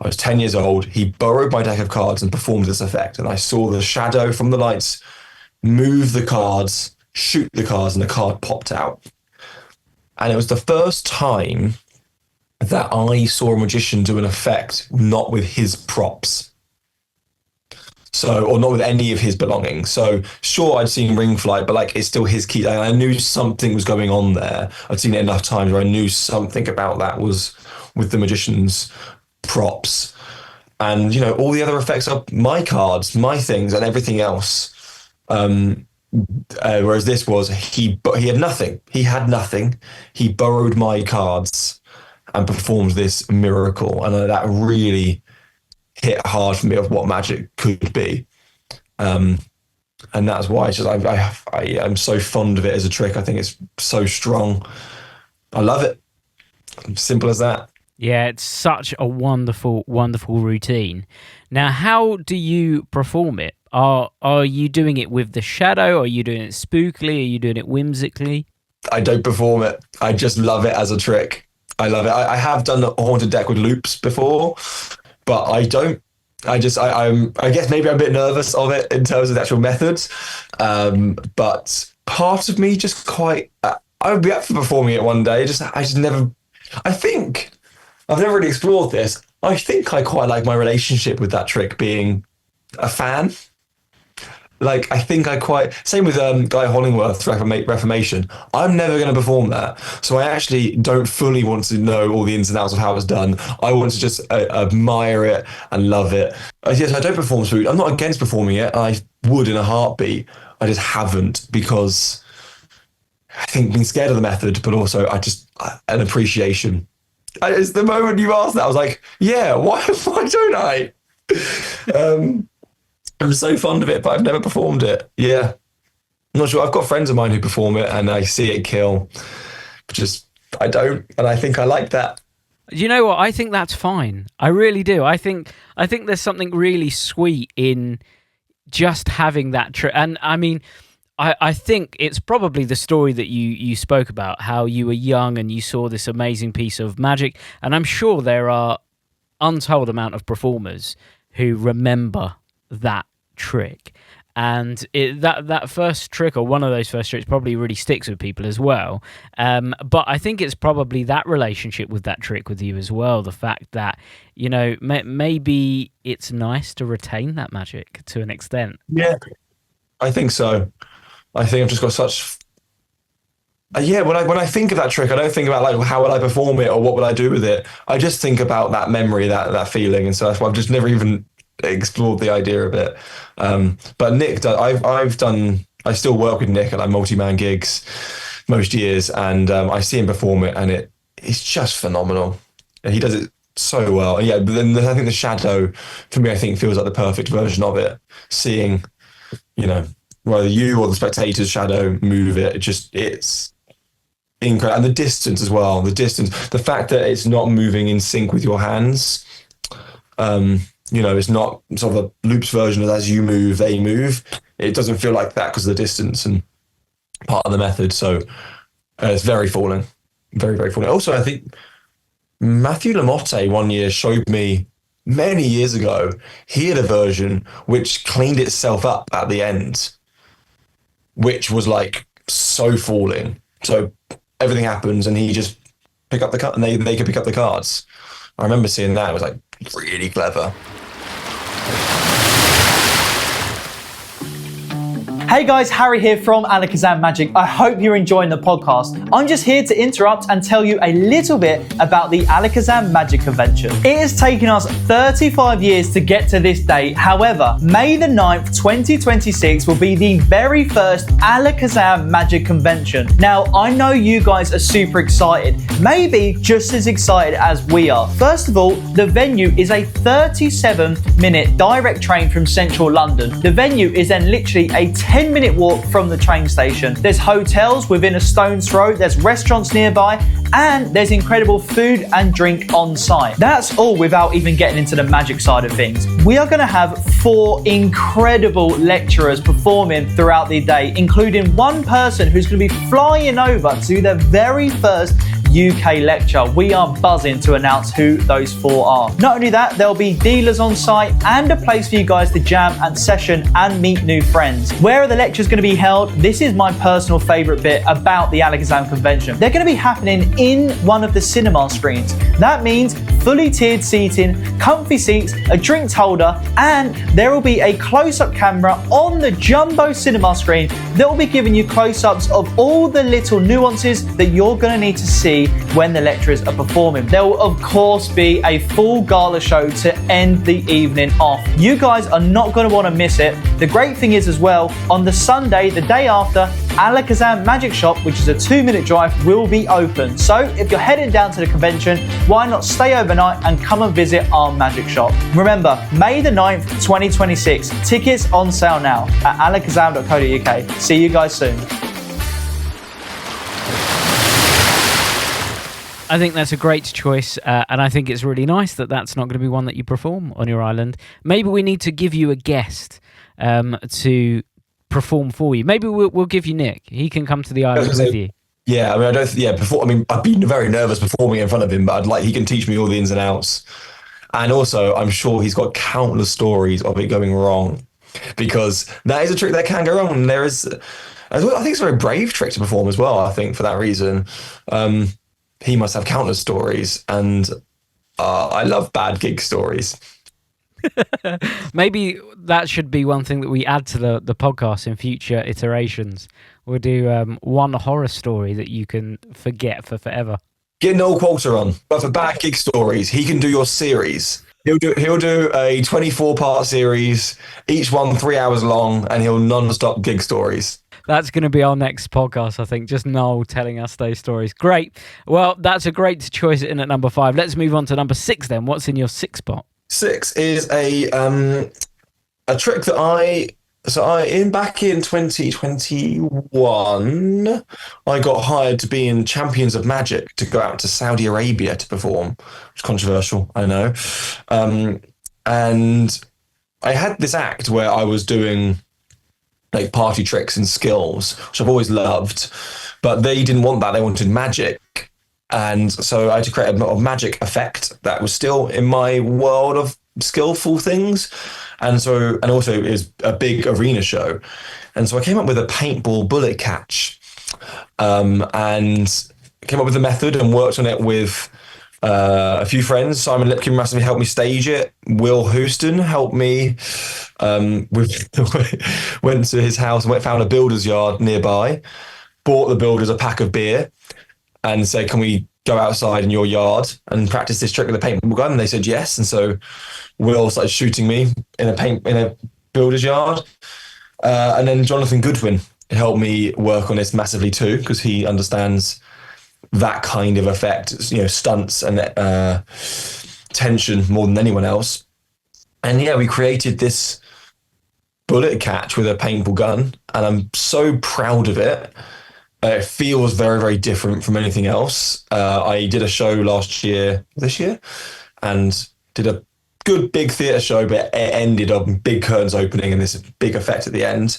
I was 10 years old. He borrowed my deck of cards and performed this effect. And I saw the shadow from the lights move the cards, shoot the cards, and the card popped out. And it was the first time that I saw a magician do an effect not with his props. Or not with any of his belongings. So sure, I'd seen Ring Flight, but it's still his key. I knew something was going on there. I'd seen it enough times where I knew something about that was with the magician's props. And, all the other effects are my cards, my things, and everything else. Whereas this was, he had nothing. He had nothing. He borrowed my cards and performed this miracle. And that really hit hard for me of what magic could be. And that's why I'm so fond of it as a trick. I think it's so strong. I love it. Simple as that. Yeah, it's such a wonderful, wonderful routine. Now, how do you perform it? Are you doing it with the shadow? Are you doing it spookily? Are you doing it whimsically? I don't perform it. I just love it as a trick. I love it. I have done a haunted deck with loops before, but I don't. I guess maybe I'm a bit nervous of it in terms of the actual methods. But part of me just quite. I would be up for performing it one day. I just never. I think I've never really explored this. I think I quite like my relationship with that trick being a fan. I think same with Guy Hollingworth's Reformation. I'm never going to perform that. So I actually don't fully want to know all the ins and outs of how it's done. I want to just admire it and love it. Yes, I don't perform Spooked. I'm not against performing it. I would in a heartbeat. I just haven't because I think being scared of the method, but also an appreciation. It's the moment you asked that, I was like, yeah, why don't I? I'm so fond of it, but I've never performed it. Yeah. I'm not sure. I've got friends of mine who perform it and I see it kill. I don't. And I think I like that. You know what? I think that's fine. I really do. I think there's something really sweet in just having that trick. And I mean, I think it's probably the story that you spoke about, how you were young and you saw this amazing piece of magic. And I'm sure there are untold amount of performers who remember that trick, and that first trick, or one of those first tricks, probably really sticks with people as well. But I think it's probably that relationship with that trick with you as well, the fact that maybe it's nice to retain that magic to an extent. Yeah, I think so. I think I've just got such when I think of that trick, I don't think about how would I perform it or what would I do with it. I just think about that memory, that feeling, and so that's why I've just never even explored the idea of it. But Nick, I still work with Nick at multi-man gigs most years, and I see him perform it, and it's just phenomenal. And he does it so well. And yeah, but then I think the shadow for me, I think feels like the perfect version of it. Seeing, whether you or the spectator's shadow move it, it's incredible. And the distance as well. The fact that it's not moving in sync with your hands. It's not sort of a loops version of as you move, they move. It doesn't feel like that because of the distance and part of the method. So it's very falling, very, very falling. Also, I think Matthew Lamotte one year showed me many years ago, he had a version which cleaned itself up at the end, which was like so falling. So everything happens and he just pick up the card and they could pick up the cards. I remember seeing that. It was like really clever. Hey guys, Harry here from Alakazam Magic. I hope you're enjoying the podcast. I'm just here to interrupt and tell you a little bit about the Alakazam Magic Convention. It has taken us 35 years to get to this date. However, May the 9th, 2026 will be the very first Alakazam Magic Convention. Now, I know you guys are super excited, maybe just as excited as we are. First of all, the venue is a 37-minute direct train from central London. The venue is then literally a 10-minute walk from the train station. There's hotels within a stone's throw, there's restaurants nearby, and there's incredible food and drink on site. That's all without even getting into the magic side of things. We are going to have 4 incredible lecturers performing throughout the day, including one person who's going to be flying over to do their very first UK lecture. We are buzzing to announce who those 4 are. Not only that, there'll be dealers on site and a place for you guys to jam and session and meet new friends. Where are the lectures going to be held? This is my personal favourite bit about the Alakazam convention. They're going to be happening in one of the cinema screens. That means fully tiered seating, comfy seats, a drinks holder, and there will be a close-up camera on the jumbo cinema screen that will be giving you close-ups of all the little nuances that you're going to need to see when the lecturers are performing. There will of course be a full gala show to end the evening off. You guys are not going to want to miss it. The great thing is as well, on the Sunday, the day after, Alakazam Magic Shop, which is a 2-minute drive, will be open. So if you're heading down to the convention, why not stay overnight and come and visit our magic shop? Remember, May the 9th, 2026. Tickets on sale now at alakazam.co.uk. See you guys soon. I think that's a great choice, and I think it's really nice that that's not going to be one that you perform on your island. Maybe we need to give you a guest to perform for you. Maybe we'll give you Nick. He can come to the island with you. Yeah, I'd be very nervous performing in front of him, but he can teach me all the ins and outs. And also, I'm sure he's got countless stories of it going wrong, because that is a trick that can go wrong. And I think it's a very brave trick to perform as well, I think, for that reason. He must have countless stories, and I love bad gig stories. Maybe that should be one thing that we add to the podcast in future iterations. We'll do one horror story that you can forget for forever. Get Noel Coulter on, but for bad gig stories, he can do your series. He'll do a 24-part series, each one 3 hours long, and he'll non-stop gig stories. That's going to be our next podcast, I think. Just Noel telling us those stories. Great. Well, that's a great choice in at number 5. Let's move on to number 6 then. What's in your 6th spot? 6 is a trick that back in 2021, I got hired to be in Champions of Magic to go out to Saudi Arabia to perform. It's controversial, I know. And I had this act where I was doing like party tricks and skills, which I've always loved, but they didn't want that. They wanted magic. And so I had to create a magic effect that was still in my world of skillful things. And also it was a big arena show. And so I came up with a paintball bullet catch, and came up with a method and worked on it with a few friends. Simon Lipkin massively helped me stage it. Will Houston helped me. Went to his house and found a builder's yard nearby, bought the builders a pack of beer and said, can we go outside in your yard and practice this trick with a paintball gun? And they said yes. And so Will started shooting me in a builder's yard. And then Jonathan Goodwin helped me work on this massively too, because he understands that kind of effect, stunts and tension more than anyone else. And yeah, we created this bullet catch with a paintball gun, and I'm so proud of it. It feels very, very different from anything else. I did a show this year, and did a good big theatre show, but it ended on big curtains opening and this big effect at the end.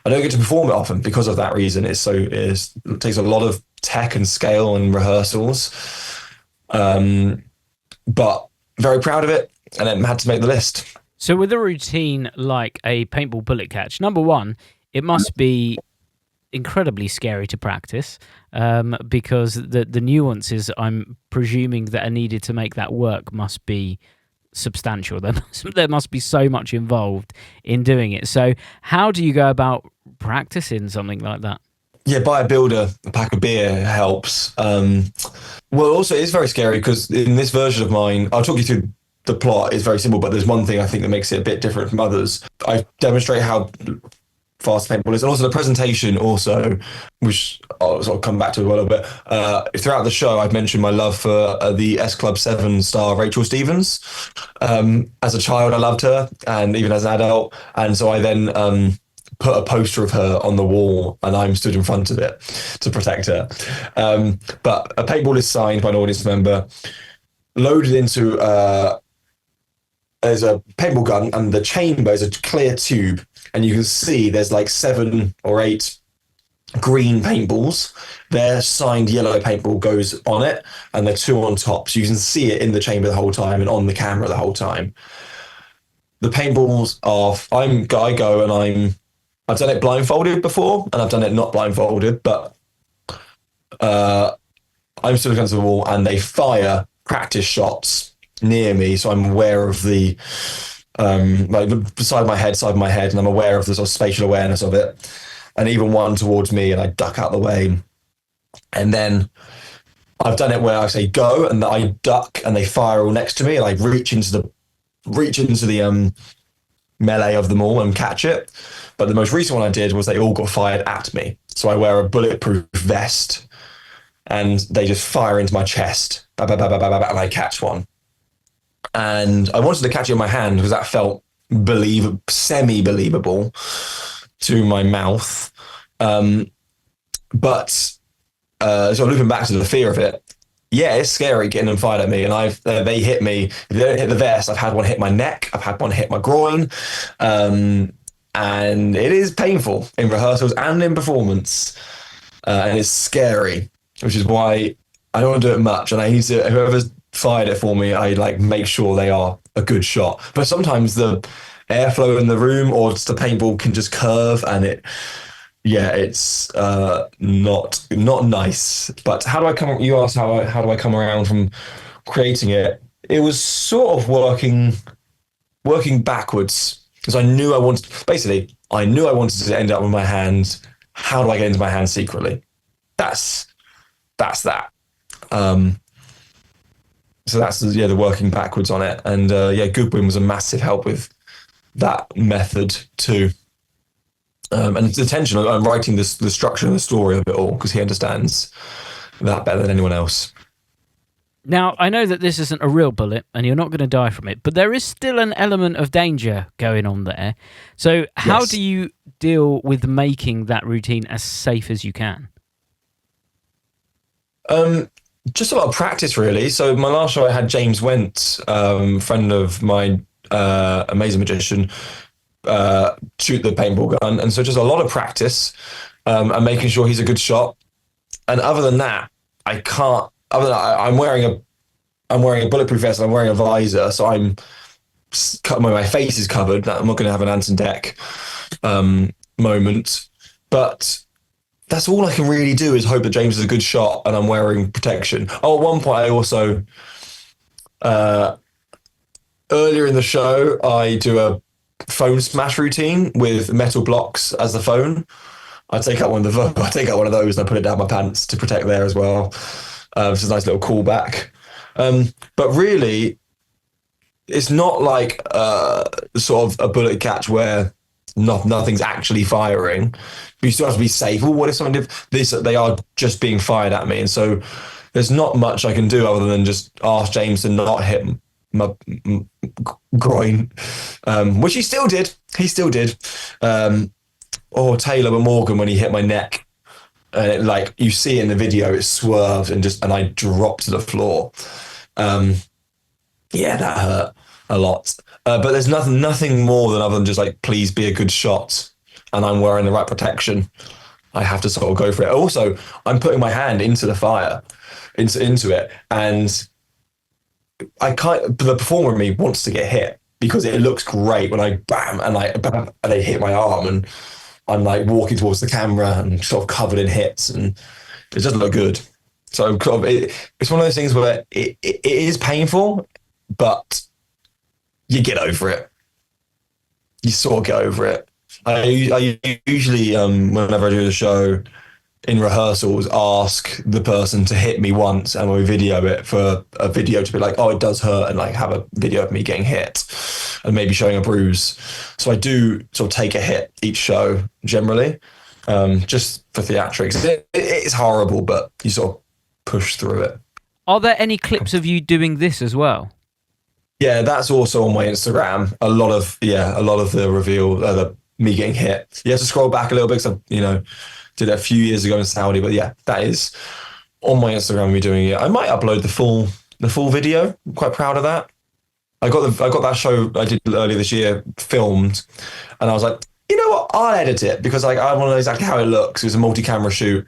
I don't get to perform it often because of that reason. It takes a lot of tech and scale and rehearsals. But very proud of it, and it had to make the list. So with a routine like a paintball bullet catch, number one, it must be incredibly scary to practice, because the nuances I'm presuming that are needed to make that work must be substantial. There must be so much involved in doing it. So how do you go about practicing something like that? Yeah, buy a builder, a pack of beer helps. Well, also it's very scary because in this version of mine, I'll talk you through the plot. It's very simple, but there's one thing I think that makes it a bit different from others. I demonstrate how fast paintball is, and also the presentation also, which I'll sort of come back to a little bit. Throughout the show, I've mentioned my love for the S Club 7 star Rachel Stevens. As a child, I loved her, and even as an adult. And so I then put a poster of her on the wall, and I'm stood in front of it to protect her. But a paintball is signed by an audience member, loaded into there's a paintball gun, and the chamber is a clear tube, and you can see there's like 7 or 8 green paintballs. Their signed yellow paintball goes on it, and they're 2 on top, so you can see it in the chamber the whole time and on the camera the whole time. The paintballs are, I go and I've done it blindfolded before, and I've done it not blindfolded, but I'm stood against the wall, and they fire practice shots near me, so I'm aware of the like side of my head, and I'm aware of the sort of spatial awareness of it. And even one towards me, and I duck out the way. And then I've done it where I say go, and I duck, and they fire all next to me, and I reach into the melee of them all and catch it. But the most recent one I did was they all got fired at me. So I wear a bulletproof vest, and they just fire into my chest, and I catch one. And I wanted to catch it in my hand because that felt semi-believable to my mouth. But so looping back to the fear of it, yeah, it's scary getting them fired at me. And they hit me. If they don't hit the vest, I've had one hit my neck. I've had one hit my groin. And it is painful in rehearsals and in performance. And it's scary, which is why I don't want to do it much. And I need to, whoever's fired it for me, I like make sure they are a good shot. But sometimes the airflow in the room or just the paintball can just curve, and it's not nice. But how do I come? You asked how do I come around from creating it? It was sort of working backwards, because I knew I wanted to end up with my hand. How do I get into my hand secretly? That's that. So that's the working backwards on it. And Goodwin was a massive help with that method too. And it's intentional. I'm writing the structure and the story of it all because he understands that better than anyone else. Now, I know that this isn't a real bullet and you're not going to die from it, but there is still an element of danger going on there. So how do you deal with making that routine as safe as you can? Just a lot of practice, really. So my last show, I had James Went, friend of mine, amazing magician, shoot the paintball gun. And so just a lot of practice and making sure he's a good shot. And other than that, I can't. Other than that, I'm wearing a bulletproof vest and I'm wearing a visor, so my face is covered. I'm not going to have an Anton Deck moment, but that's all I can really do is hope that James is a good shot and I'm wearing protection. Oh, at one point I also, earlier in the show, I do a phone smash routine with metal blocks as the phone. I take out one of those and I put it down my pants to protect there as well. Which is a nice little callback. But really, it's not like sort of a bullet catch where nothing's actually firing. But you still have to be safe. Well, what if someone did this? They are just being fired at me. And so there's not much I can do other than just ask James to not hit my groin, which he still did. Or Taylor Morgan when he hit my neck. And like you see in the video, it swerved and I dropped to the floor. That hurt. a lot. But there's nothing more than other than just like, please be a good shot, and I'm wearing the right protection. I have to sort of go for it. Also, I'm putting my hand into the fire, into it, and the performer in me wants to get hit because it looks great when I bam and like bam, and they hit my arm, and I'm like walking towards the camera and sort of covered in hits, and it doesn't look good. So it's one of those things where it is painful, but you get over it. You sort of get over it. I usually, whenever I do the show, in rehearsals, ask the person to hit me once, and we video it for a video to be like, oh, it does hurt, and like have a video of me getting hit and maybe showing a bruise. So I do sort of take a hit each show generally, just for theatrics. It's horrible, but you sort of push through it. Are there any clips of you doing this as well? Yeah, that's also on my Instagram. A lot of the reveal, me getting hit. You have to scroll back a little bit, because did it a few years ago in Saudi. But yeah, that is on my Instagram. Me doing it. I might upload the full video. I'm quite proud of that. I got that show I did earlier this year filmed, and I was like, you know what? I'll edit it, because like I want to know exactly how it looks. It was a multi-camera shoot,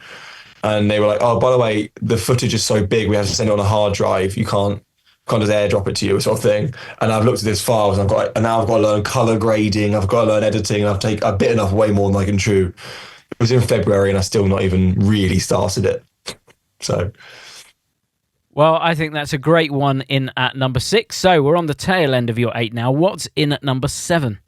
and they were like, oh, by the way, the footage is so big, we have to send it on a hard drive. You can't just airdrop it to you, sort of thing. And I've looked at this files, and now I've got to learn color grading. I've got to learn editing. I've bitten off way more than I can chew. It was in February, and I still not even really started it. So, well, I think that's a great one in at number 6. So we're on the tail end of your 8 now. What's in at number 7?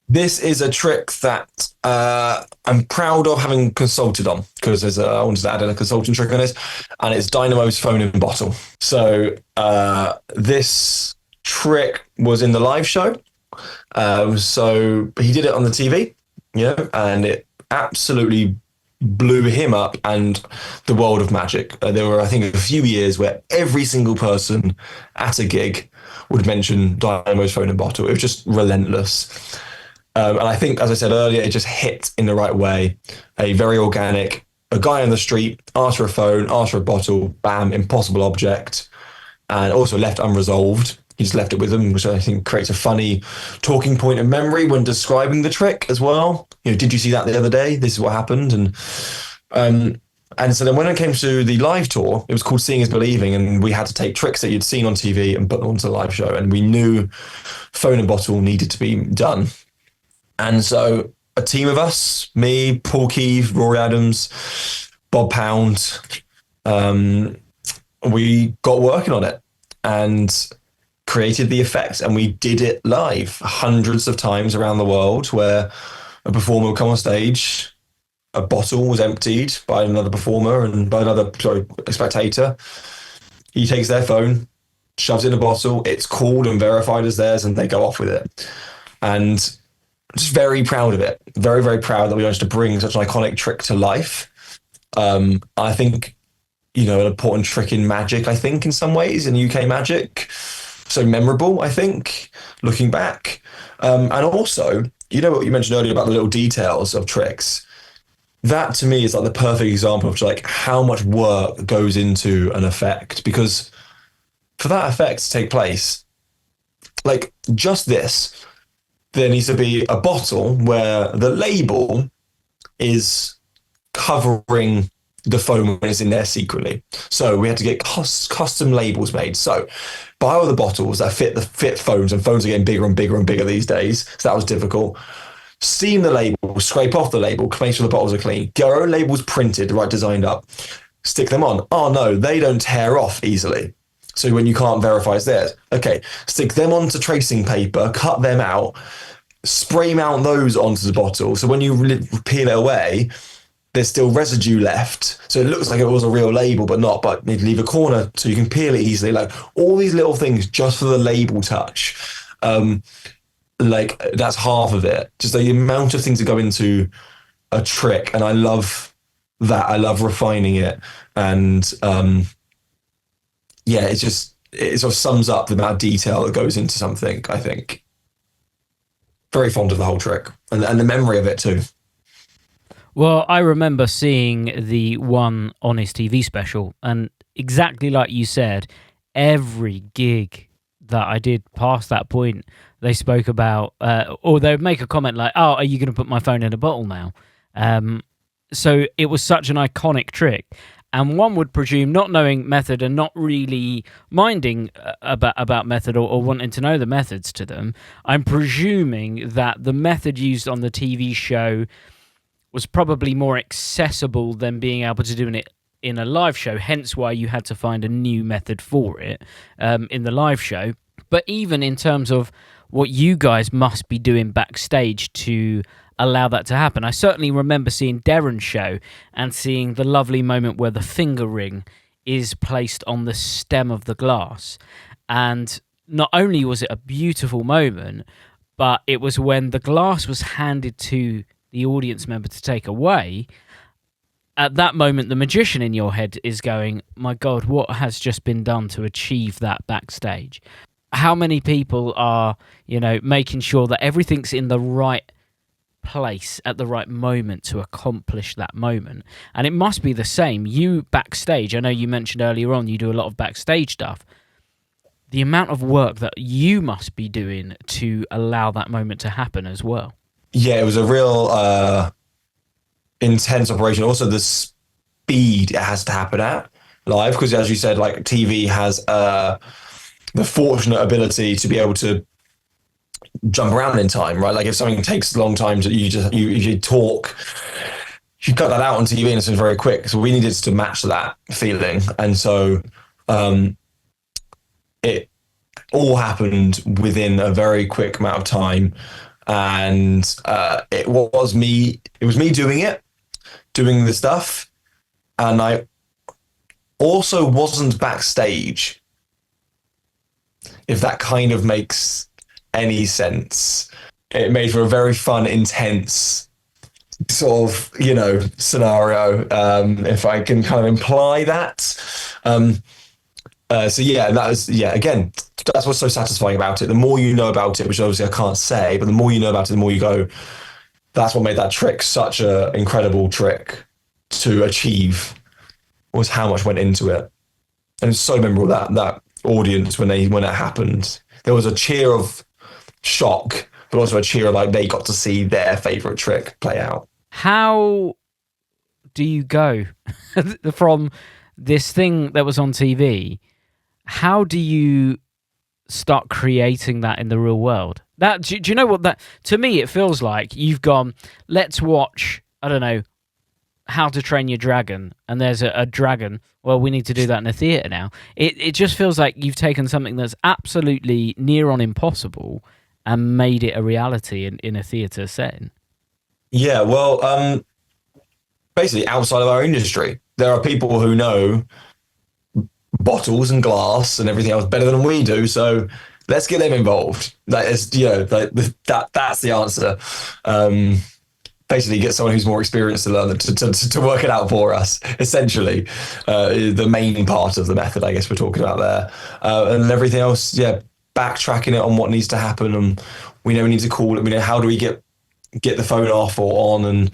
This is a trick that I'm proud of having consulted on, because I wanted to add in a consulting trick on this, and it's Dynamo's phone in bottle. So this trick was in the live show. So he did it on the TV, and it absolutely blew him up and the world of magic. There were, I think, a few years where every single person at a gig would mention Dynamo's phone in bottle. It was just relentless. And I think, as I said earlier, it just hit in the right way. A very organic, a guy on the street, asked for a phone, asked for a bottle, bam, impossible object, and also left unresolved. He just left it with them, which I think creates a funny talking point of memory when describing the trick as well. Did you see that the other day? This is what happened. And so then when it came to the live tour, it was called Seeing is Believing, and we had to take tricks that you'd seen on TV and put them onto the live show. And we knew phone and bottle needed to be done. And so a team of us, me, Paul Keeve, Rory Adams, Bob Pound, we got working on it and created the effects, and we did it live hundreds of times around the world, where a performer would come on stage, a bottle was emptied by another performer and by a spectator. He takes their phone, shoves it in a bottle, it's called and verified as theirs, and they go off with it. And just very proud of it. Very, very proud that we managed to bring such an iconic trick to life. I think, an important trick in magic, I think, in some ways, in UK magic. So memorable, I think, looking back. And also, what you mentioned earlier about the little details of tricks. That to me is like the perfect example of like how much work goes into an effect, because for that effect to take place, like just this, there needs to be a bottle where the label is covering the phone when it's in there secretly. So we had to get custom labels made. So buy all the bottles that fit phones, and phones are getting bigger and bigger and bigger these days. So that was difficult. Seam the label, scrape off the label, make sure the bottles are clean. Get our own labels printed, right, designed up. Stick them on. Oh no, they don't tear off easily. So when you can't verify it's theirs. Okay, stick them onto tracing paper, cut them out, spray mount those onto the bottle. So when you peel it away, there's still residue left. So it looks like it was a real label, but not. But you leave a corner so you can peel it easily. Like all these little things just for the label touch. Like that's half of it. Just the amount of things that go into a trick. And I love that. I love refining it. And it sort of sums up the amount of detail that goes into something, I think. Very fond of the whole trick and the memory of it too. Well, I remember seeing the one on his TV special, and exactly like you said, every gig that I did past that point, they spoke about, or they would make a comment like, "Oh, are you going to put my phone in a bottle now?" So it was such an iconic trick. And one would presume, not knowing method and not really minding about method or wanting to know the methods to them, I'm presuming that the method used on the TV show was probably more accessible than being able to do it in a live show, hence why you had to find a new method for it in the live show. But even in terms of what you guys must be doing backstage to allow that to happen. I certainly remember seeing Derren's show and seeing the lovely moment where the finger ring is placed on the stem of the glass. And not only was it a beautiful moment, but it was when the glass was handed to the audience member to take away. At that moment, the magician in your head is going, my God, what has just been done to achieve that backstage? How many people are, making sure that everything's in the right place at the right moment to accomplish that moment? And it must be the same. You backstage, I know you mentioned earlier on you do a lot of backstage stuff. The amount of work that you must be doing to allow that moment to happen as well. Yeah, it was a real intense operation. Also, the speed it has to happen at live, because as you said, like TV has the fortunate ability to be able to jump around in time, right? Like if something takes a long time, you talk, you cut that out on TV and it's very quick. So we needed to match that feeling. And so it all happened within a very quick amount of time. And it was me doing the stuff. And I also wasn't backstage, if that kind of makes any sense. It made for a very fun, intense sort of, scenario, if I can kind of imply that. So yeah, that was, again, that's what's so satisfying about it. The more you know about it, which obviously I can't say, but the more you know about it, the more you go, that's what made that trick such an incredible trick to achieve, was how much went into it. And it's so memorable, that audience when it happened. There was a cheer of shock, but also a cheer of like they got to see their favorite trick play out. How do you go from this thing that was on TV? How do you start creating that in the real world? That do you know what that, to me it feels like you've gone, let's watch, I don't know, How to Train Your Dragon, and there's a dragon. Well, we need to do that in a theatre now. It just feels like you've taken something that's absolutely near on impossible and made it a reality in a theatre setting. Yeah, well, basically outside of our industry, there are people who know bottles and glass and everything else better than we do. So let's get them involved. That is, that's the answer. Basically get someone who's more experienced to learn to work it out for us, essentially. The main part of the method, I guess we're talking about there. And everything else, backtracking it on what needs to happen. And we know we need to call it. We know how do we get the phone off or on. And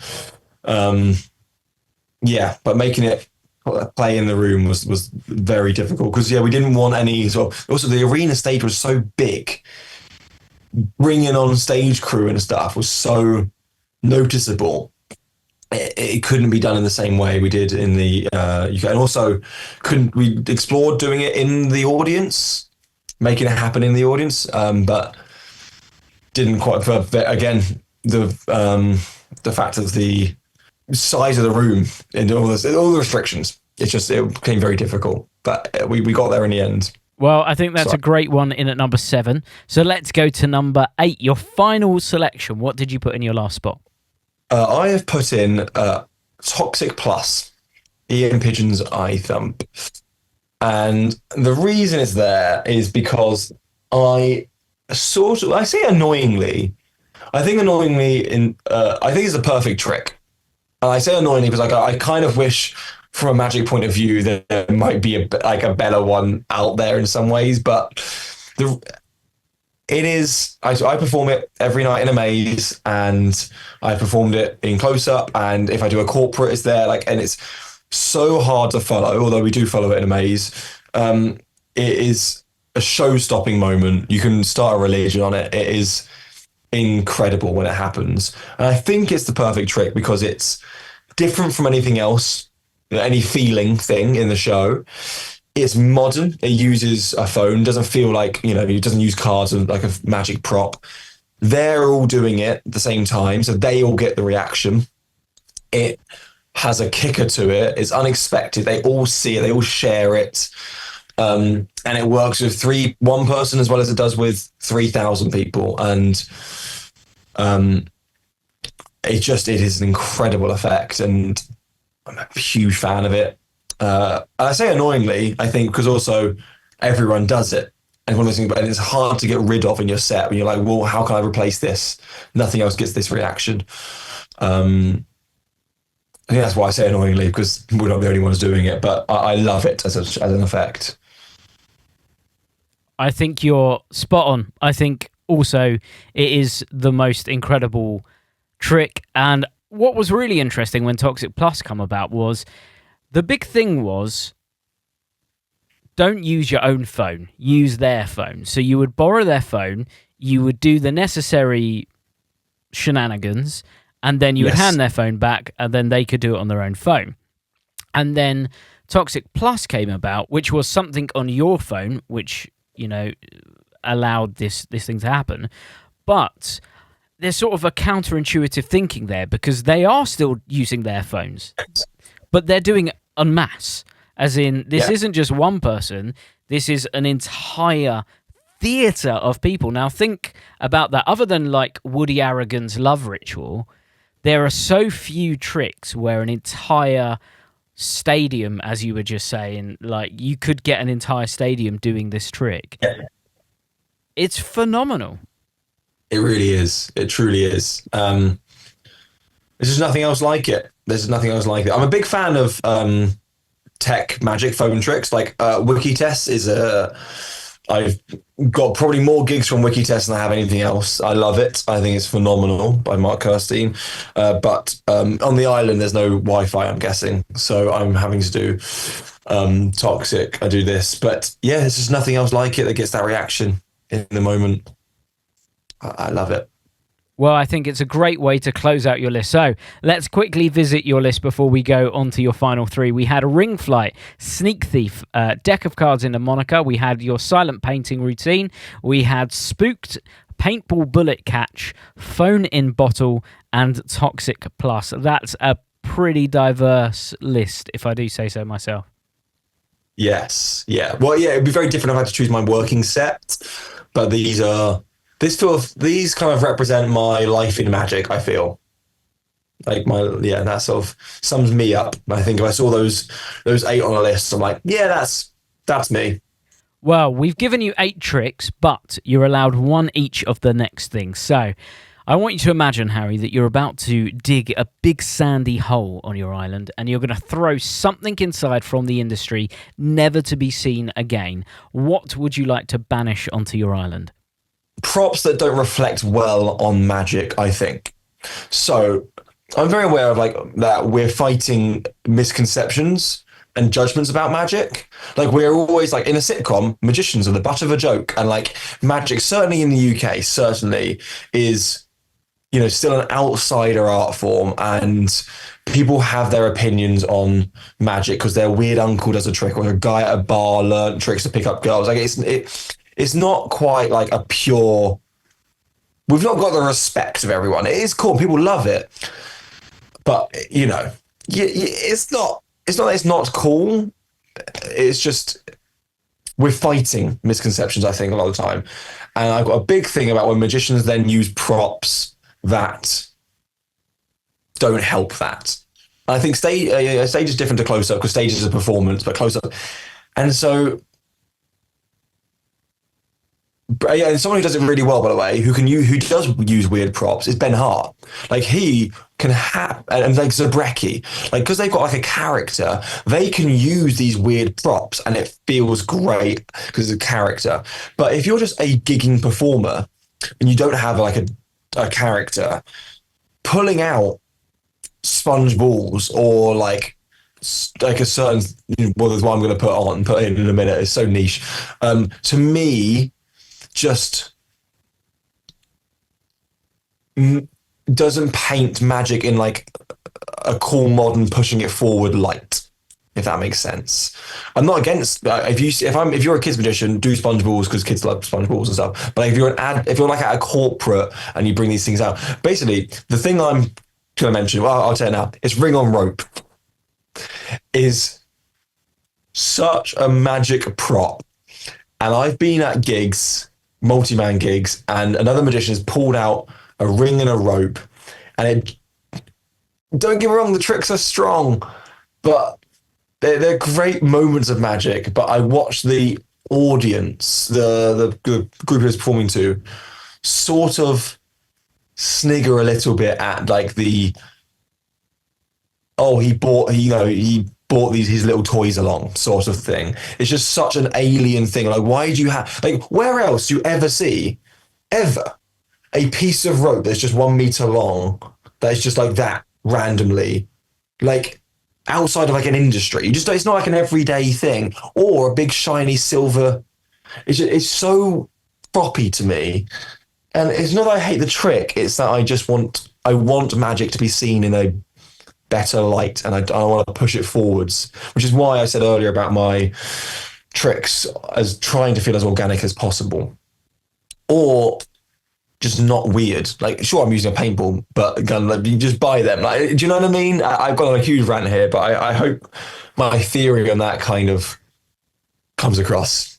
but making it play in the room was very difficult because, we didn't want any sort of, also the arena stage was so big. Bringing on stage crew and stuff was so noticeable. It couldn't be done in the same way we did in the UK, and also we explored doing it in the audience, making it happen in the audience, but didn't quite. Again, the fact of the size of the room and all the restrictions, it became very difficult. But we got there in the end. Well, I think that's a great one in at number 7. So let's go to number 8. Your final selection. What did you put in your last spot? I have put in Toxic Plus, Ian Pigeon's Eye Thump. And the reason it's there is because I say annoyingly, I think it's a perfect trick. And I say annoyingly because I kind of wish from a magic point of view that there might be a better one out there in some ways, but I perform it every night in a maze, and I performed it in close-up, and if I do a corporate, it's there, and it's so hard to follow, although we do follow it in a maze. It is a show-stopping moment. You can start a religion on it. It is incredible when it happens. And I think it's the perfect trick because it's different from anything else, any feeling thing in the show. It's modern. It uses a phone. Doesn't feel like, it doesn't use cards and like a magic prop. They're all doing it at the same time, so they all get the reaction. It has a kicker to it. It's unexpected. They all see it. They all share it. And it works with one person as well as it does with 3,000 people. And it is an incredible effect. And I'm a huge fan of it. I say annoyingly, I think, because also everyone does it. And one of those things, and it's hard to get rid of in your set when you're like, well, how can I replace this? Nothing else gets this reaction. I think that's why I say annoyingly, because we're not the only ones doing it, but I love it as an effect. I think you're spot on. I think also it is the most incredible trick. And what was really interesting when Toxic Plus come about was the big thing was don't use your own phone, use their phone. So you would borrow their phone, you would do the necessary shenanigans, and then you would hand their phone back, and then they could do it on their own phone. And then Toxic Plus came about, which was something on your phone, which, allowed this thing to happen. But there's sort of a counterintuitive thinking there because they are still using their phones, but they're doing it en masse. As in, this isn't just one person, this is an entire theatre of people. Now think about that. Other than like Woody Harrigan's Love Ritual, there are so few tricks where an entire stadium, as you were just saying, like you could get an entire stadium doing this trick. It's phenomenal. It really is. It truly is. There's just nothing else like it. I'm a big fan of tech magic phone tricks. Like Wikitest is I've got probably more gigs from Wikitest than I have anything else. I love it. I think it's phenomenal by Mark Kirstein. But on the island, there's no Wi-Fi, I'm guessing. So I'm having to do Toxic. I do this. But yeah, there's just nothing else like it that gets that reaction in the moment. I love it. Well, I think it's a great way to close out your list. So let's quickly visit your list before we go on to your final three. We had a Ring Flight, Sneak Thief, Deck of Cards in the Moniker. We had your Silent Painting routine. We had Spooked, Paintball Bullet Catch, Phone in Bottle, and Toxic Plus. That's a pretty diverse list, if I do say so myself. Yes. Yeah. Well, yeah, it'd be very different if I had to choose my working set. But these kind of represent my life in magic, I feel. Like that sort of sums me up. I think if I saw those 8 on a list, I'm like, yeah, that's me. Well, we've given you 8 tricks, but you're allowed 1 each of the next things. So I want you to imagine, Harry, that you're about to dig a big sandy hole on your island and you're going to throw something inside from the industry never to be seen again. What would you like to banish onto your island? Props that don't reflect well on magic, I think. So I'm very aware of that we're fighting misconceptions and judgments about magic. Like we're always in a sitcom, magicians are the butt of a joke, and magic, certainly in the UK, certainly is, still an outsider art form, and people have their opinions on magic because their weird uncle does a trick or a guy at a bar learned tricks to pick up girls. It's not quite like a pure. We've not got the respect of everyone. It is cool. People love it, but it's not. It's not that it's not cool. It's just we're fighting misconceptions, I think, a lot of the time. And I've got a big thing about when magicians then use props that don't help that. I think stage is different to close up because stage is a performance, but close up, and so. And someone who does it really well, by the way, who does use weird props is Ben Hart. He can have, and Zabrecki, because they've got a character, they can use these weird props and it feels great because it's a character. But if you're just a gigging performer and you don't have a character, pulling out sponge balls or like a certain, well, there's one I'm going to put in a minute. It's so niche. To me, just doesn't paint magic in like a cool, modern, pushing it forward light. If that makes sense. I'm not against if you're a kids magician, do sponge balls because kids love sponge balls and stuff. But if you're like at a corporate and you bring these things out, basically the thing I'm going to mention, well, I'll tell you now, it's ring on rope. Is such a magic prop, and I've been at gigs, multi-man gigs, and another magician has pulled out a ring and a rope, and it. Don't get me wrong, the tricks are strong, but they're great moments of magic. But I watched the audience, the group he was performing to, sort of snigger a little bit at like he bought his little toys along sort of thing. It's just such an alien thing. Like, why do you have, like, where else do you ever see a piece of rope that's just 1 meter long that is just like that randomly, like outside of like an industry? It's not like an everyday thing, or a big shiny silver. It's so proppy to me. And it's not that I hate the trick, it's that I want magic to be seen in a better light, and I want to push it forwards, which is why I said earlier about my tricks as trying to feel as organic as possible, or just not weird. Like, sure, I'm using a paintball, but you just buy them. Like, do you know what I mean? I've got on a huge rant here, but I hope my theory on that kind of comes across.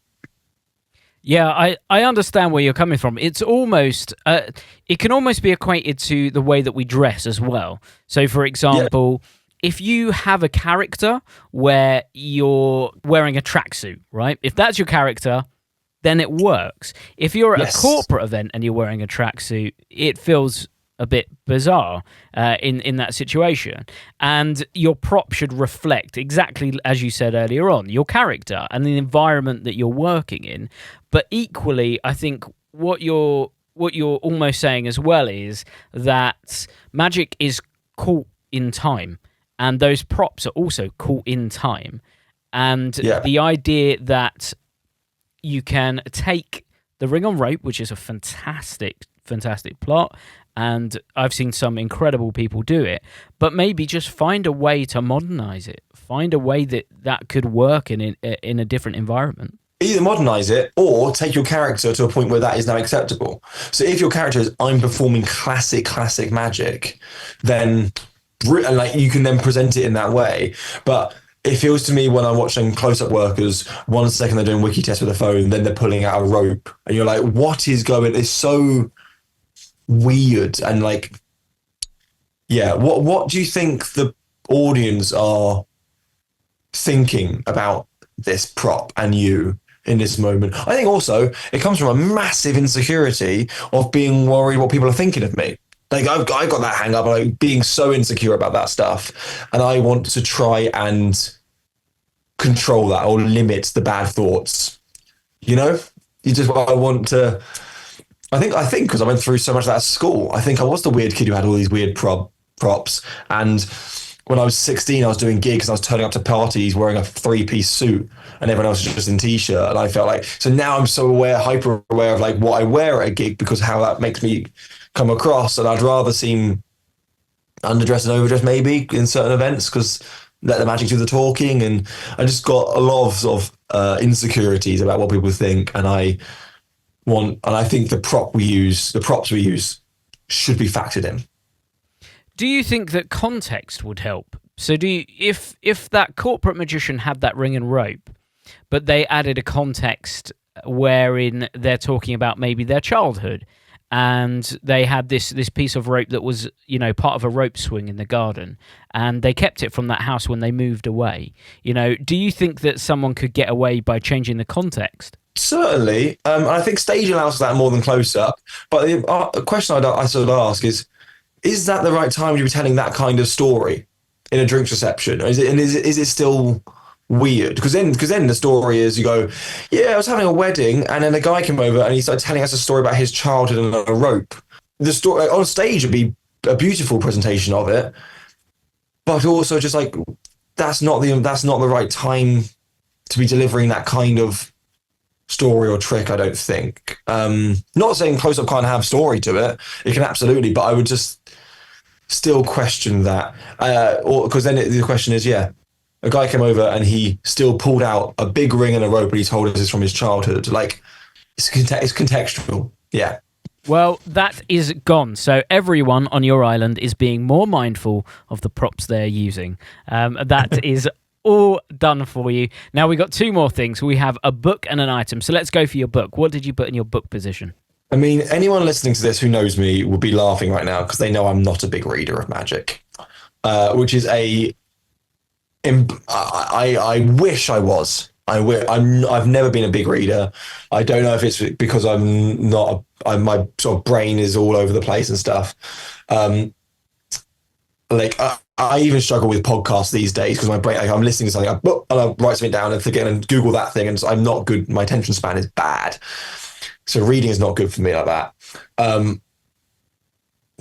Yeah, I understand where you're coming from. It's almost, it can almost be equated to the way that we dress as well. So, for example, if you have a character where you're wearing a tracksuit, right? If that's your character, then it works. If you're at a corporate event and you're wearing a tracksuit, it feels a bit bizarre in that situation. And your prop should reflect, exactly as you said earlier on, your character and the environment that you're working in. But equally, I think what you're almost saying as well is that magic is caught in time, and those props are also caught in time. And the idea that you can take the ring on rope, which is a fantastic plot, and I've seen some incredible people do it, but maybe just find a way to modernize it, find a way that could work in a different environment. Either modernize it or take your character to a point where that is now acceptable. So if your character is, I'm performing classic magic, then like you can then present it in that way. But it feels to me when I'm watching close-up workers, 1 second they're doing wiki tests with a phone, then they're pulling out a rope, and you're like, what is going? It's so weird. And like, yeah, what do you think the audience are thinking about this prop and you in this moment? I think also it comes from a massive insecurity of being worried what people are thinking of me. Like, I got that hang up, like being so insecure about that stuff, and I want to try and control that or limit the bad thoughts. You know, I want to. I think because I went through so much of that at school, I think I was the weird kid who had all these weird props. And when I was 16, I was doing gigs and I was turning up to parties wearing a 3-piece suit, and everyone else was just in t-shirt. And I felt like, so now I'm so hyper aware of like what I wear at a gig, because how that makes me come across. And I'd rather seem underdressed and overdressed maybe in certain events, because let the magic do the talking. And I just got a lot of sort of insecurities about what people think. And I think the props we use should be factored in. Do you think that context would help? So if that corporate magician had that ring and rope, but they added a context wherein they're talking about maybe their childhood, and they had this piece of rope that was, part of a rope swing in the garden, and they kept it from that house when they moved away. Do you think that someone could get away by changing the context? Certainly. I think stage allows for that more than close-up. But the question I sort of ask is that the right time to be telling that kind of story in a drinks reception? Is it still weird? Because then the story is, you go, yeah, I was having a wedding, and then a guy came over and he started telling us a story about his childhood and a rope. The story on stage would be a beautiful presentation of it, but also just like that's not the right time to be delivering that kind of story or trick, I don't think. Not saying close-up can't have story to it. It can absolutely, but I would just still question that. Because then the question is, a guy came over and he still pulled out a big ring and a rope and he told us it's from his childhood. Like, it's contextual. Yeah. Well, that is gone. So everyone on your island is being more mindful of the props they're using. That is all done for you. Now we got two more things. We have a book and an item. So let's go for your book. What did you put in your book position? I mean, anyone listening to this who knows me would be laughing right now because they know I'm not a big reader of magic, which is I wish I was. I've never been a big reader. I don't know if it's because I'm not. My sort of brain is all over the place and stuff. I even struggle with podcasts these days because my brain. Like, I'm listening to something, and I'll write something down and forget and Google that thing, and I'm not good. My attention span is bad, so reading is not good for me like that.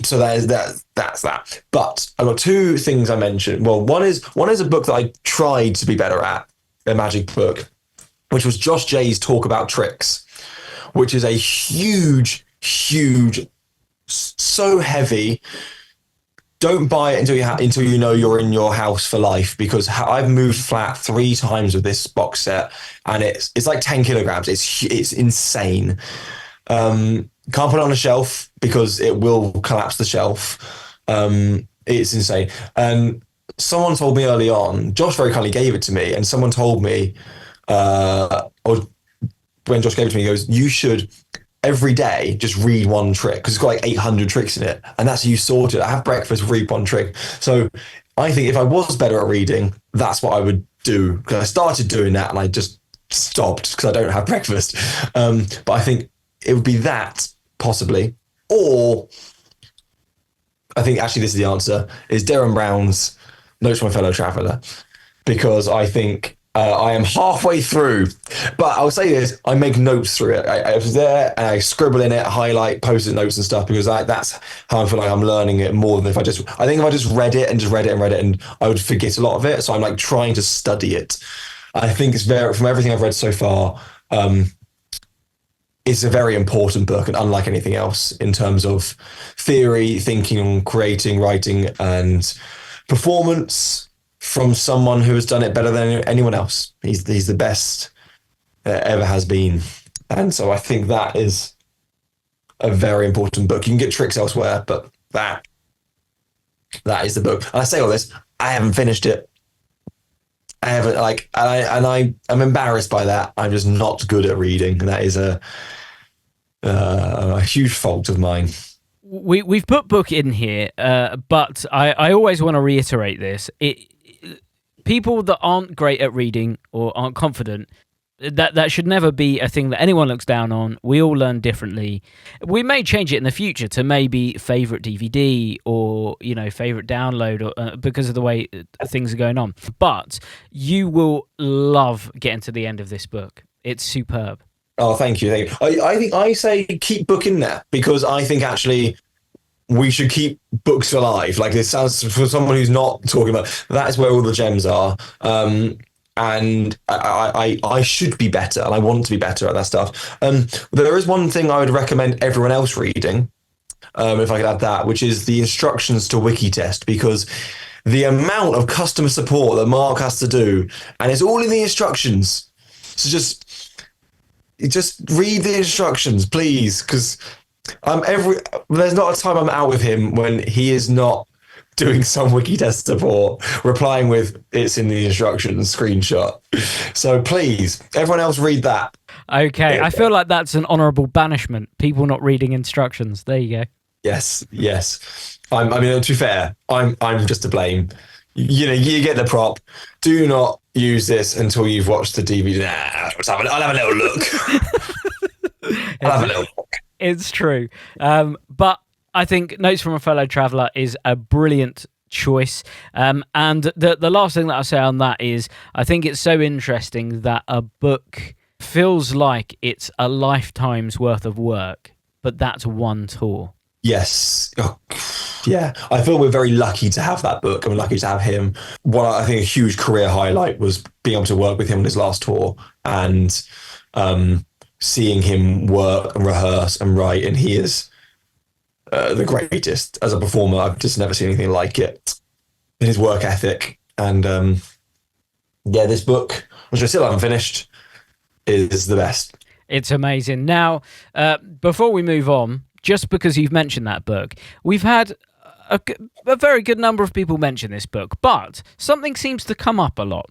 So that's that. But I've got two things I mentioned. Well, one is a book that I tried to be better at, a magic book, which was Josh Jay's Talk About Tricks, which is a huge, so heavy. Don't buy it until you know you're in your house for life, because I've moved flat 3 times with this box set, and it's like 10 kilograms. It's insane. Can't put it on a shelf because it will collapse the shelf. It's insane. And someone told me early on, Josh very kindly gave it to me, and someone told me, or when Josh gave it to me, he goes, you should every day just read one trick, because it's got like 800 tricks in it, and that's how you sort it. I have breakfast, read one trick. So I think if I was better at reading, that's what I would do, because I started doing that and I just stopped because I don't have breakfast. But I think it would be that, possibly, or I think actually this is the answer, is Derren Brown's Notes from a Fellow Traveller, because I think I am halfway through, but I'll say this, I make notes through it. I was there and I scribble in it, highlight, post-it notes and stuff, because that's how I feel like I'm learning it more than if I just read it and I would forget a lot of it. So I'm like trying to study it. I think it's from everything I've read so far, it's a very important book, and unlike anything else in terms of theory, thinking, creating, writing, and performance, from someone who has done it better than anyone else. He's the best there ever has been. And so I think that is a very important book. You can get tricks elsewhere, but that is the book. And I say all this, I haven't finished it. I haven't, I'm embarrassed by that. I'm just not good at reading. And that is a huge fault of mine. We've put book in here, but I always want to reiterate this. People that aren't great at reading or aren't confident, that should never be a thing that anyone looks down on. We all learn differently. We may change it in the future to maybe favorite DVD or favorite download, or because of the way things are going on. But you will love getting to the end of this book. It's superb. Oh, thank you. I think I say keep book in there, because I think actually we should keep books alive. Like, this sounds, for someone who's not talking about, that is where all the gems are. And I should be better, and I want to be better at that stuff. There is one thing I would recommend everyone else reading, if I could add that, which is the instructions to Wikitest, because the amount of customer support that Mark has to do, and it's all in the instructions. So just read the instructions, please, because there's not a time I'm out with him when he is not doing some Wikitest support, replying with "it's in the instructions" screenshot. So please, everyone else, read that. Okay, I feel like that's an honourable banishment. People not reading instructions. There you go. Yes. I mean, to be fair, I'm just to blame. You get the prop. Do not use this until you've watched the DVD. I'll have a little look. I'll have a little look. It's true. But I think Notes from a Fellow Traveller is a brilliant choice. And the last thing that I'll say on that is, I think it's so interesting that a book feels like it's a lifetime's worth of work, but that's one tour. Yes. Oh. Yeah, I feel we're very lucky to have that book, and we're lucky to have him. What I think a huge career highlight was being able to work with him on his last tour, and seeing him work and rehearse and write. And he is the greatest as a performer. I've just never seen anything like it in his work ethic. And this book, which I still haven't finished, is the best. It's amazing. Now, before we move on, just because you've mentioned that book, we've had a very good number of people mention this book, but something seems to come up a lot,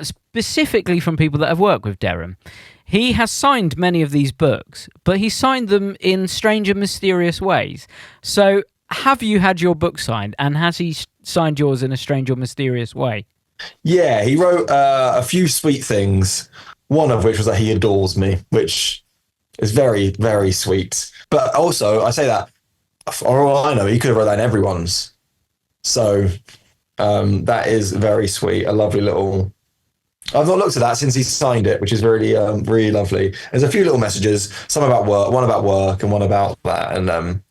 specifically from people that have worked with Derren. He has signed many of these books, but he signed them in strange and mysterious ways. So have you had your book signed, and has he signed yours in a strange or mysterious way? Yeah, he wrote a few sweet things, one of which was that he adores me, which is very, very sweet. But also, I say that, for all I know, he could have wrote that in everyone's. So that is very sweet. A lovely little... I've not looked at that since he signed it, which is really, really lovely. There's a few little messages, some about work, one about work and one about that. And,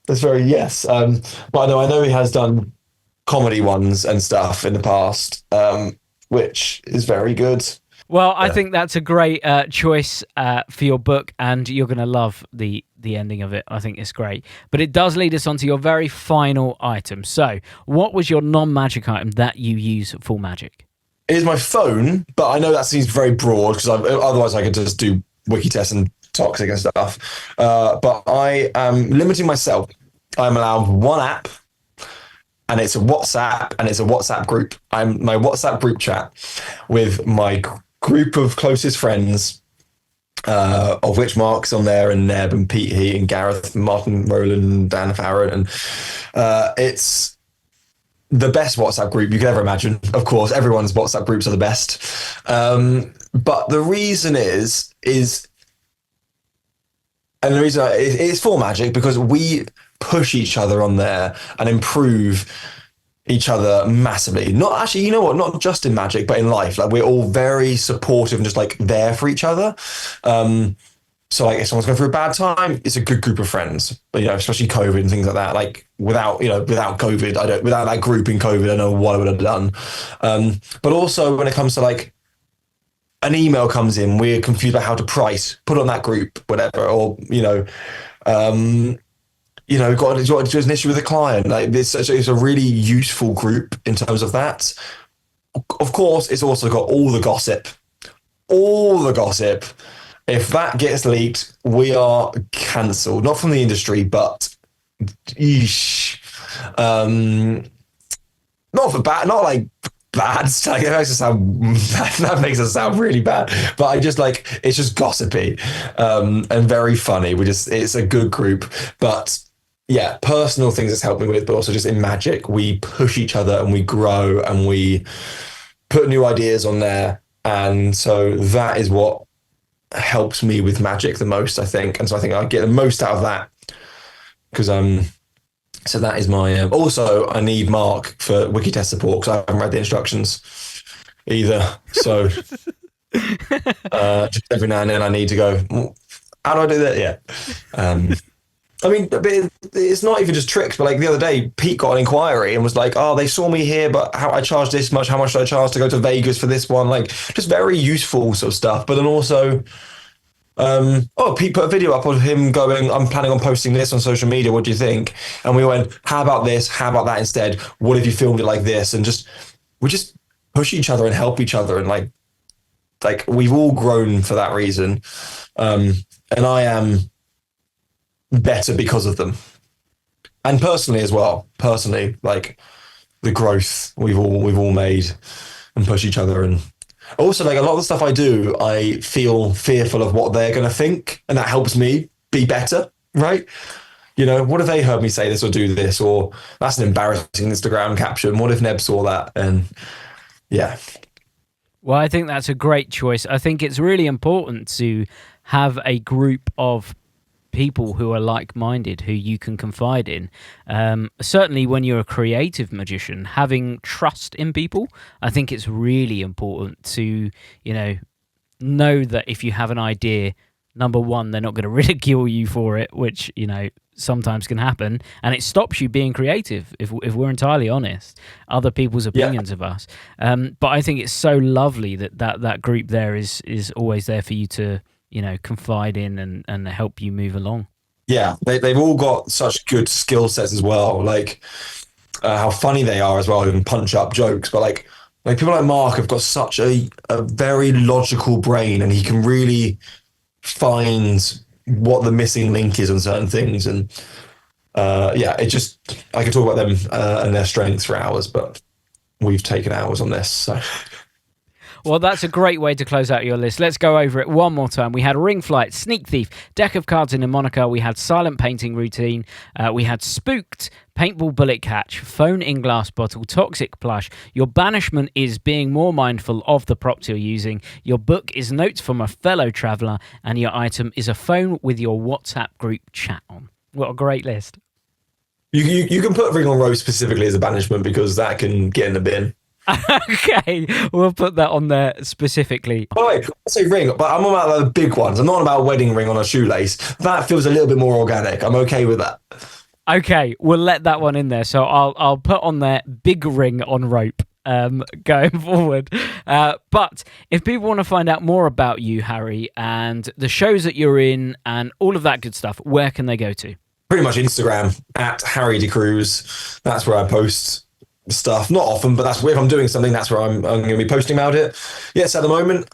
that's very, yes. But I know he has done comedy ones and stuff in the past, which is very good. Well, I think that's a great choice for your book, and you're going to love the ending of it. I think it's great. But it does lead us on to your very final item. So what was your non-magic item that you use for magic? It is my phone, but I know that seems very broad because otherwise I could just do wiki tests and toxic and stuff. But I am limiting myself. I'm allowed one app, and it's a WhatsApp, and it's a WhatsApp group. I'm my WhatsApp group chat with my group of closest friends, of which Mark's on there, and Neb and Pete Heat and Gareth and Martin Rowland and Dan Farron. And it's the best WhatsApp group you could ever imagine. Of course, everyone's WhatsApp groups are the best. But the reason and the reason it's for magic, because we push each other on there and improve each other massively. Not actually, you know what, not just in magic, but in life. Like, we're all very supportive and just like there for each other. So like, if someone's going through a bad time, it's a good group of friends. But, you know, especially COVID and things like that. Like, without COVID, without that group in COVID, I don't know what I would have done. But also when it comes to like an email comes in, we're confused about how to price, put on that group, whatever, or got an issue with a client. Like, it's a really useful group in terms of that. Of course, it's also got all the gossip. If that gets leaked, we are cancelled. Not from the industry, but yeesh. Not for bad, not like bad. Like, that makes us sound really bad. But I just like, it's just gossipy and very funny. It's a good group. But yeah, personal things it's helped me with, but also just in magic, we push each other and we grow and we put new ideas on there. And so that is what helps me with magic the most, I think. And so I think I get the most out of that, because so that is my also I need Mark for wiki test support because I haven't read the instructions either. So just every now and then I need to go, how do I do that? Yeah. I mean, it's not even just tricks, but like the other day, Pete got an inquiry and was like, oh, they saw me here, but I charge this much. How much should I charge to go to Vegas for this one? Like, just very useful sort of stuff. But then also, Pete put a video up of him going, I'm planning on posting this on social media. What do you think? And we went, how about this? How about that instead? What if you filmed it like this? And we just push each other and help each other. And like we've all grown for that reason. And I am better because of them, and personally as well. Like the growth we've all made and push each other, and also like a lot of the stuff I do, I feel fearful of what they're going to think, and that helps me be better. Right? You know, what if they heard me say this or do this, or that's an embarrassing Instagram caption? What if Neb saw that? And yeah. Well, I think that's a great choice. I think it's really important to have a group of people who are like-minded, who you can confide in. Certainly when you're a creative magician, having trust in people, I think it's really important to, know that if you have an idea, number one, they're not going to ridicule you for it, which, you know, sometimes can happen, and it stops you being creative, if we're entirely honest, other people's opinions of us. But I think it's so lovely that group there is always there for you to, you know, confide in and help you move along. Yeah, they've all got such good skill sets as well, like how funny they are as well, who can punch up jokes. But like people like Mark have got such a very logical brain, and he can really find what the missing link is on certain things. And it just, I could talk about them and their strengths for hours, but we've taken hours on this, so. Well, that's a great way to close out your list. Let's go over it one more time. We had Ring Flight, Sneak Thief, Deck of Cards in a Monaco. We had Silent Painting Routine. We had Spooked, Paintball Bullet Catch, Phone in Glass Bottle, Toxic Plush. Your banishment is being more mindful of the props you're using. Your book is Notes from a Fellow Traveller. And your item is a phone with your WhatsApp group chat on. What a great list. You can put Ring on Rose specifically as a banishment, because that can get in the bin. Okay, we'll put that on there specifically. By the way, I say ring, but I'm about the big ones. I'm not about a wedding ring on a shoelace. That feels a little bit more organic. I'm okay with that. Okay, we'll let that one in there. So I'll put on there big ring on rope going forward. But if people want to find out more about you, Harry, and the shows that you're in and all of that good stuff, where can they go to? Pretty much Instagram at Harry DeCruz. That's where I post stuff. Not often, but that's if I'm doing something, that's where I'm going to be posting about it. Yes, at the moment,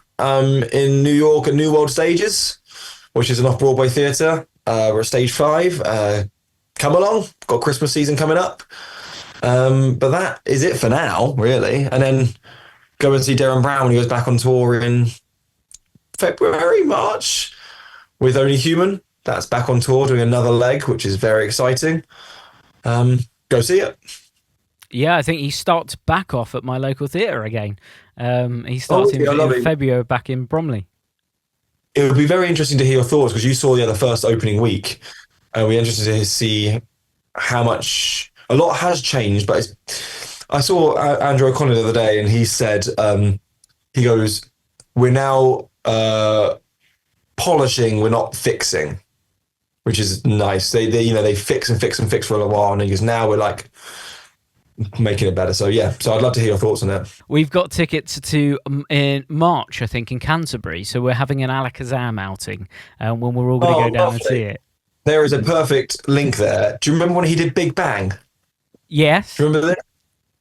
in New York at New World Stages, which is an off-Broadway theatre. We're at stage 5. Come along. Got Christmas season coming up. But that is it for now, really. And then go and see Derren Brown when he goes back on tour in February, March with Only Human. That's back on tour doing another leg, which is very exciting. Go see it. Yeah, I think he starts back off at my local theatre again. He starts in February back in Bromley. It would be very interesting to hear your thoughts, because you saw the first opening week. And we're interested to see how much, a lot has changed. But I saw Andrew O'Connor the other day, and he said, he goes, we're now polishing, we're not fixing, which is nice. They fix and fix and fix for a little while. And he goes, now we're like, making it better. So yeah, so I'd love to hear your thoughts on that. We've got tickets to in March, I think, in Canterbury. So we're having an Alakazam outing when we're all going to go down and see it. There is a perfect link there. Do you remember when he did Big Bang? Yes. Do you remember that?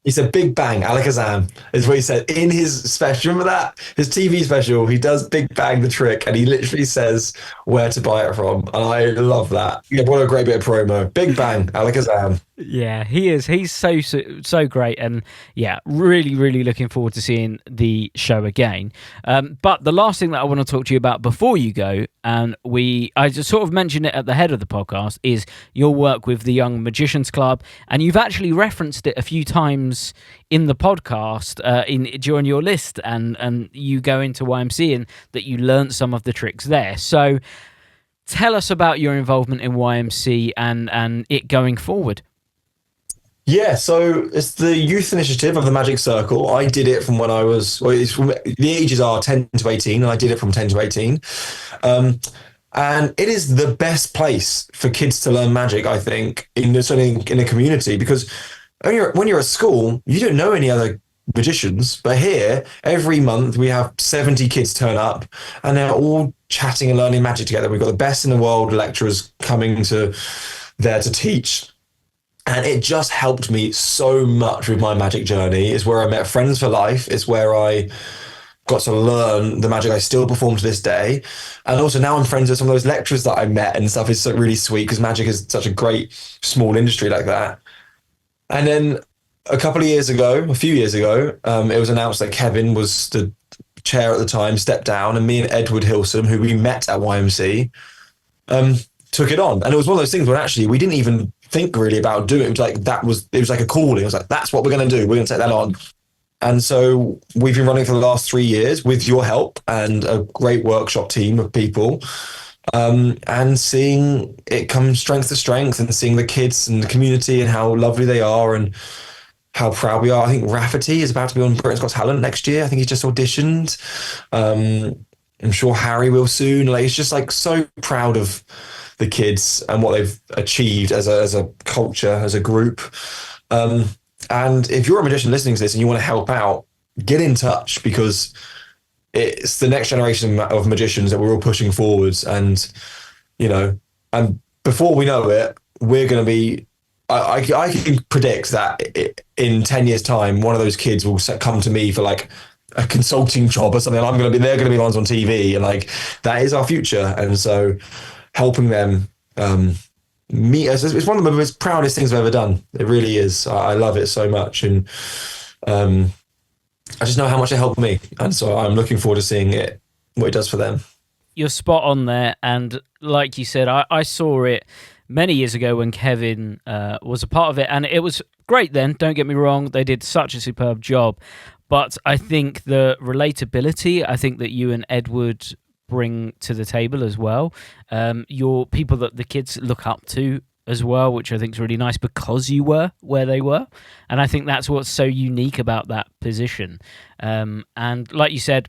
He said Big Bang, Alakazam is what he said in his special. Remember that? His TV special, he does Big Bang the trick, and he literally says where to buy it from. And I love that. Yeah, what a great bit of promo. Big Bang, Alakazam. Yeah, he is. He's so great, and yeah, really, really looking forward to seeing the show again. But the last thing that I want to talk to you about before you go, and I just sort of mentioned it at the head of the podcast, is your work with the Young Magicians Club, and you've actually referenced it a few times in the podcast during your list, and you go into YMC and that you learnt some of the tricks there. So tell us about your involvement in YMC and it going forward. Yeah, so it's the youth initiative of the Magic Circle. I did it from when I was, the ages are 10 to 18, and I did it from 10 to 18. And it is the best place for kids to learn magic, I think, in a community, because when you're at school, you don't know any other magicians. But here, every month, we have 70 kids turn up, and they're all chatting and learning magic together. We've got the best in the world lecturers coming there to teach. And it just helped me so much with my magic journey. It's where I met friends for life. It's where I got to learn the magic I still perform to this day. And also now I'm friends with some of those lecturers that I met and stuff. Is so really sweet, because magic is such a great small industry like that. And then a few years ago, it was announced that Kevin was the chair at the time, stepped down, and me and Edward Hilson, who we met at YMC, took it on. And it was one of those things where actually we didn't even think really about doing it. It was like a calling. It was like, that's what we're going to do. We're going to take that on. And so we've been running for the last 3 years with your help and a great workshop team of people, and seeing it come strength to strength, and seeing the kids and the community and how lovely they are and how proud we are. I think Rafferty is about to be on Britain's Got Talent next year. I think he's just auditioned. I'm sure Harry will soon. Like, it's just like so proud of the kids and what they've achieved as a culture, as a group. And if you're a magician listening to this and you want to help out, get in touch, because it's the next generation of magicians that we're all pushing forwards. And, and before we know it, we're going to be, I can predict that in 10 years time, one of those kids will come to me for like a consulting job or something. They're going to be the ones on TV, and like, that is our future. And so helping them, it's one of the most proudest things I've ever done. It really is. I love it so much. And, I just know how much it helped me. And so I'm looking forward to seeing what it does for them. You're spot on there. And like you said, I saw it many years ago when Kevin was a part of it. And it was great then. Don't get me wrong. They did such a superb job. But I think the relatability, I think that you and Edward bring to the table as well. You're people that the kids look up to as well, which I think is really nice because you were where they were. And I think that's what's so unique about that position. And like you said,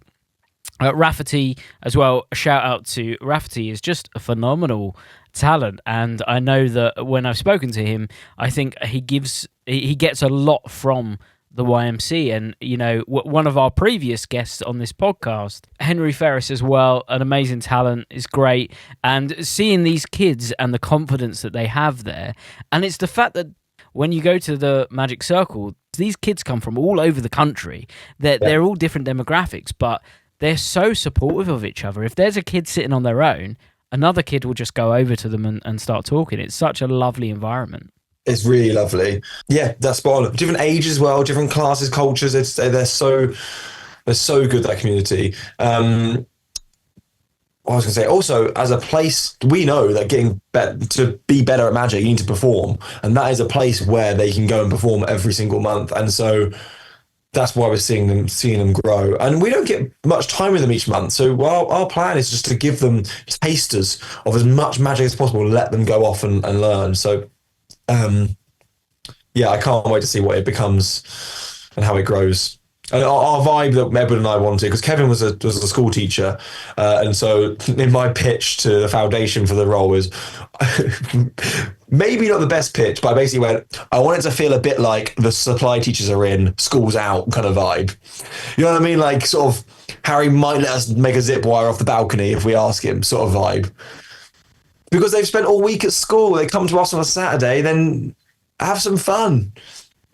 Rafferty as well, a shout out to Rafferty, is just a phenomenal talent. And I know that when I've spoken to him, I think he gets a lot from the YMC. And, one of our previous guests on this podcast, Henry Ferris as well, an amazing talent, is great. And seeing these kids and the confidence that they have there, and it's the fact that when you go to the Magic Circle, these kids come from all over the country. They're all different demographics, but they're so supportive of each other. If there's a kid sitting on their own, another kid will just go over to them and start talking. It's such a lovely environment. It's really lovely. Yeah, that's spot on. Different ages as well, different classes, cultures. They're so good, that community. What I was going to say, also, as a place, we know that to be better at magic, you need to perform. And that is a place where they can go and perform every single month. And so that's why we're seeing them grow. And we don't get much time with them each month. So our plan is just to give them tasters of as much magic as possible, let them go off and learn. So I can't wait to see what it becomes and how it grows. And our vibe that Edward and I wanted, because Kevin was a school teacher, and so in my pitch to the foundation for the role was maybe not the best pitch, but I basically went, I want it to feel a bit like the supply teachers are in, school's out kind of vibe. You know what I mean? Like, sort of, Harry might let us make a zip wire off the balcony if we ask him, sort of vibe. Because they've spent all week at school, they come to us on a Saturday, then have some fun.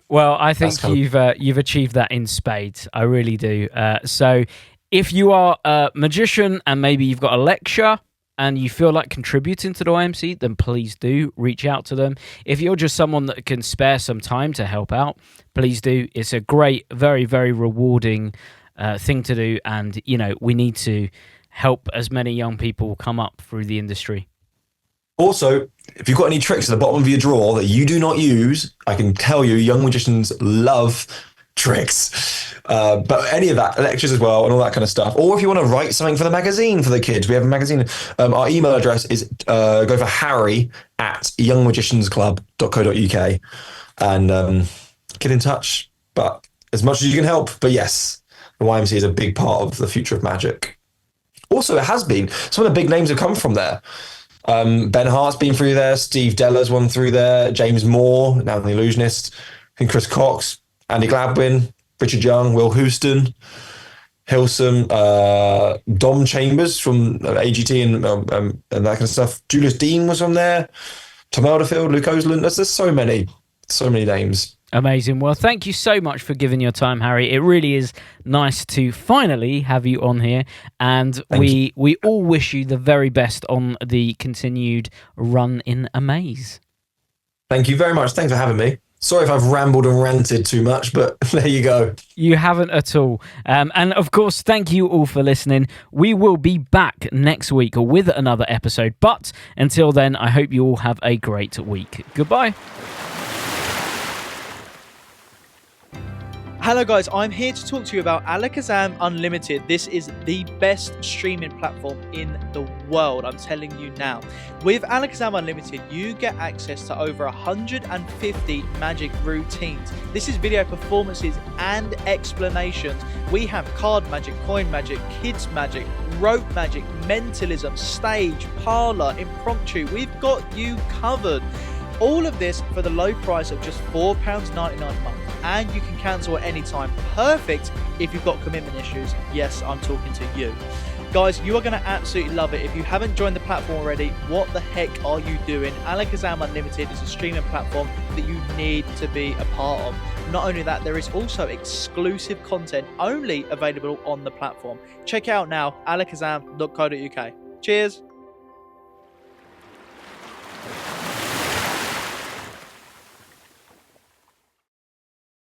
Well, I think you've achieved that in spades. I really do. So if you are a magician and maybe you've got a lecture and you feel like contributing to the YMC, then please do reach out to them. If you're just someone that can spare some time to help out, please do. It's a great, very, very rewarding thing to do. And, we need to help as many young people come up through the industry. Also, if you've got any tricks at the bottom of your drawer that you do not use, I can tell you young magicians love tricks. But any of that, lectures as well, and all that kind of stuff. Or if you want to write something for the magazine for the kids, we have a magazine. Our email address is go for harry@youngmagiciansclub.co.uk and get in touch. But as much as you can help. But yes, the YMC is a big part of the future of magic. Also, it has been. Some of the big names have come from there. Ben Hart's been through there, Steve Deller's one through there, James Moore, now the Illusionist, and Chris Cox, Andy Gladwin, Richard Young, Will Houston, Hilson, Dom Chambers from AGT and that kind of stuff. Julius Dean was from there, Tom Elderfield, Luke Osland. There's so many names. Amazing. Well, thank you so much for giving your time, Harry. It really is nice to finally have you on here. And we all wish you the very best on the continued run in Amaze. Thank you very much. Thanks for having me. Sorry if I've rambled and ranted too much, but there you go. You haven't at all. And of course, thank you all for listening. We will be back next week with another episode. But until then, I hope you all have a great week. Goodbye. Hello guys, I'm here to talk to you about Alakazam Unlimited. This is the best streaming platform in the world, I'm telling you now. With Alakazam Unlimited, you get access to over 150 magic routines. This is video performances and explanations. We have card magic, coin magic, kids magic, rope magic, mentalism, stage, parlor, impromptu. We've got you covered. All of this for the low price of just £4.99 a month. And you can cancel at any time. Perfect if you've got commitment issues. Yes, I'm talking to you. Guys, you are going to absolutely love it. If you haven't joined the platform already, what the heck are you doing? Alakazam Unlimited is a streaming platform that you need to be a part of. Not only that, there is also exclusive content only available on the platform. Check it out now, alakazam.co.uk. Cheers.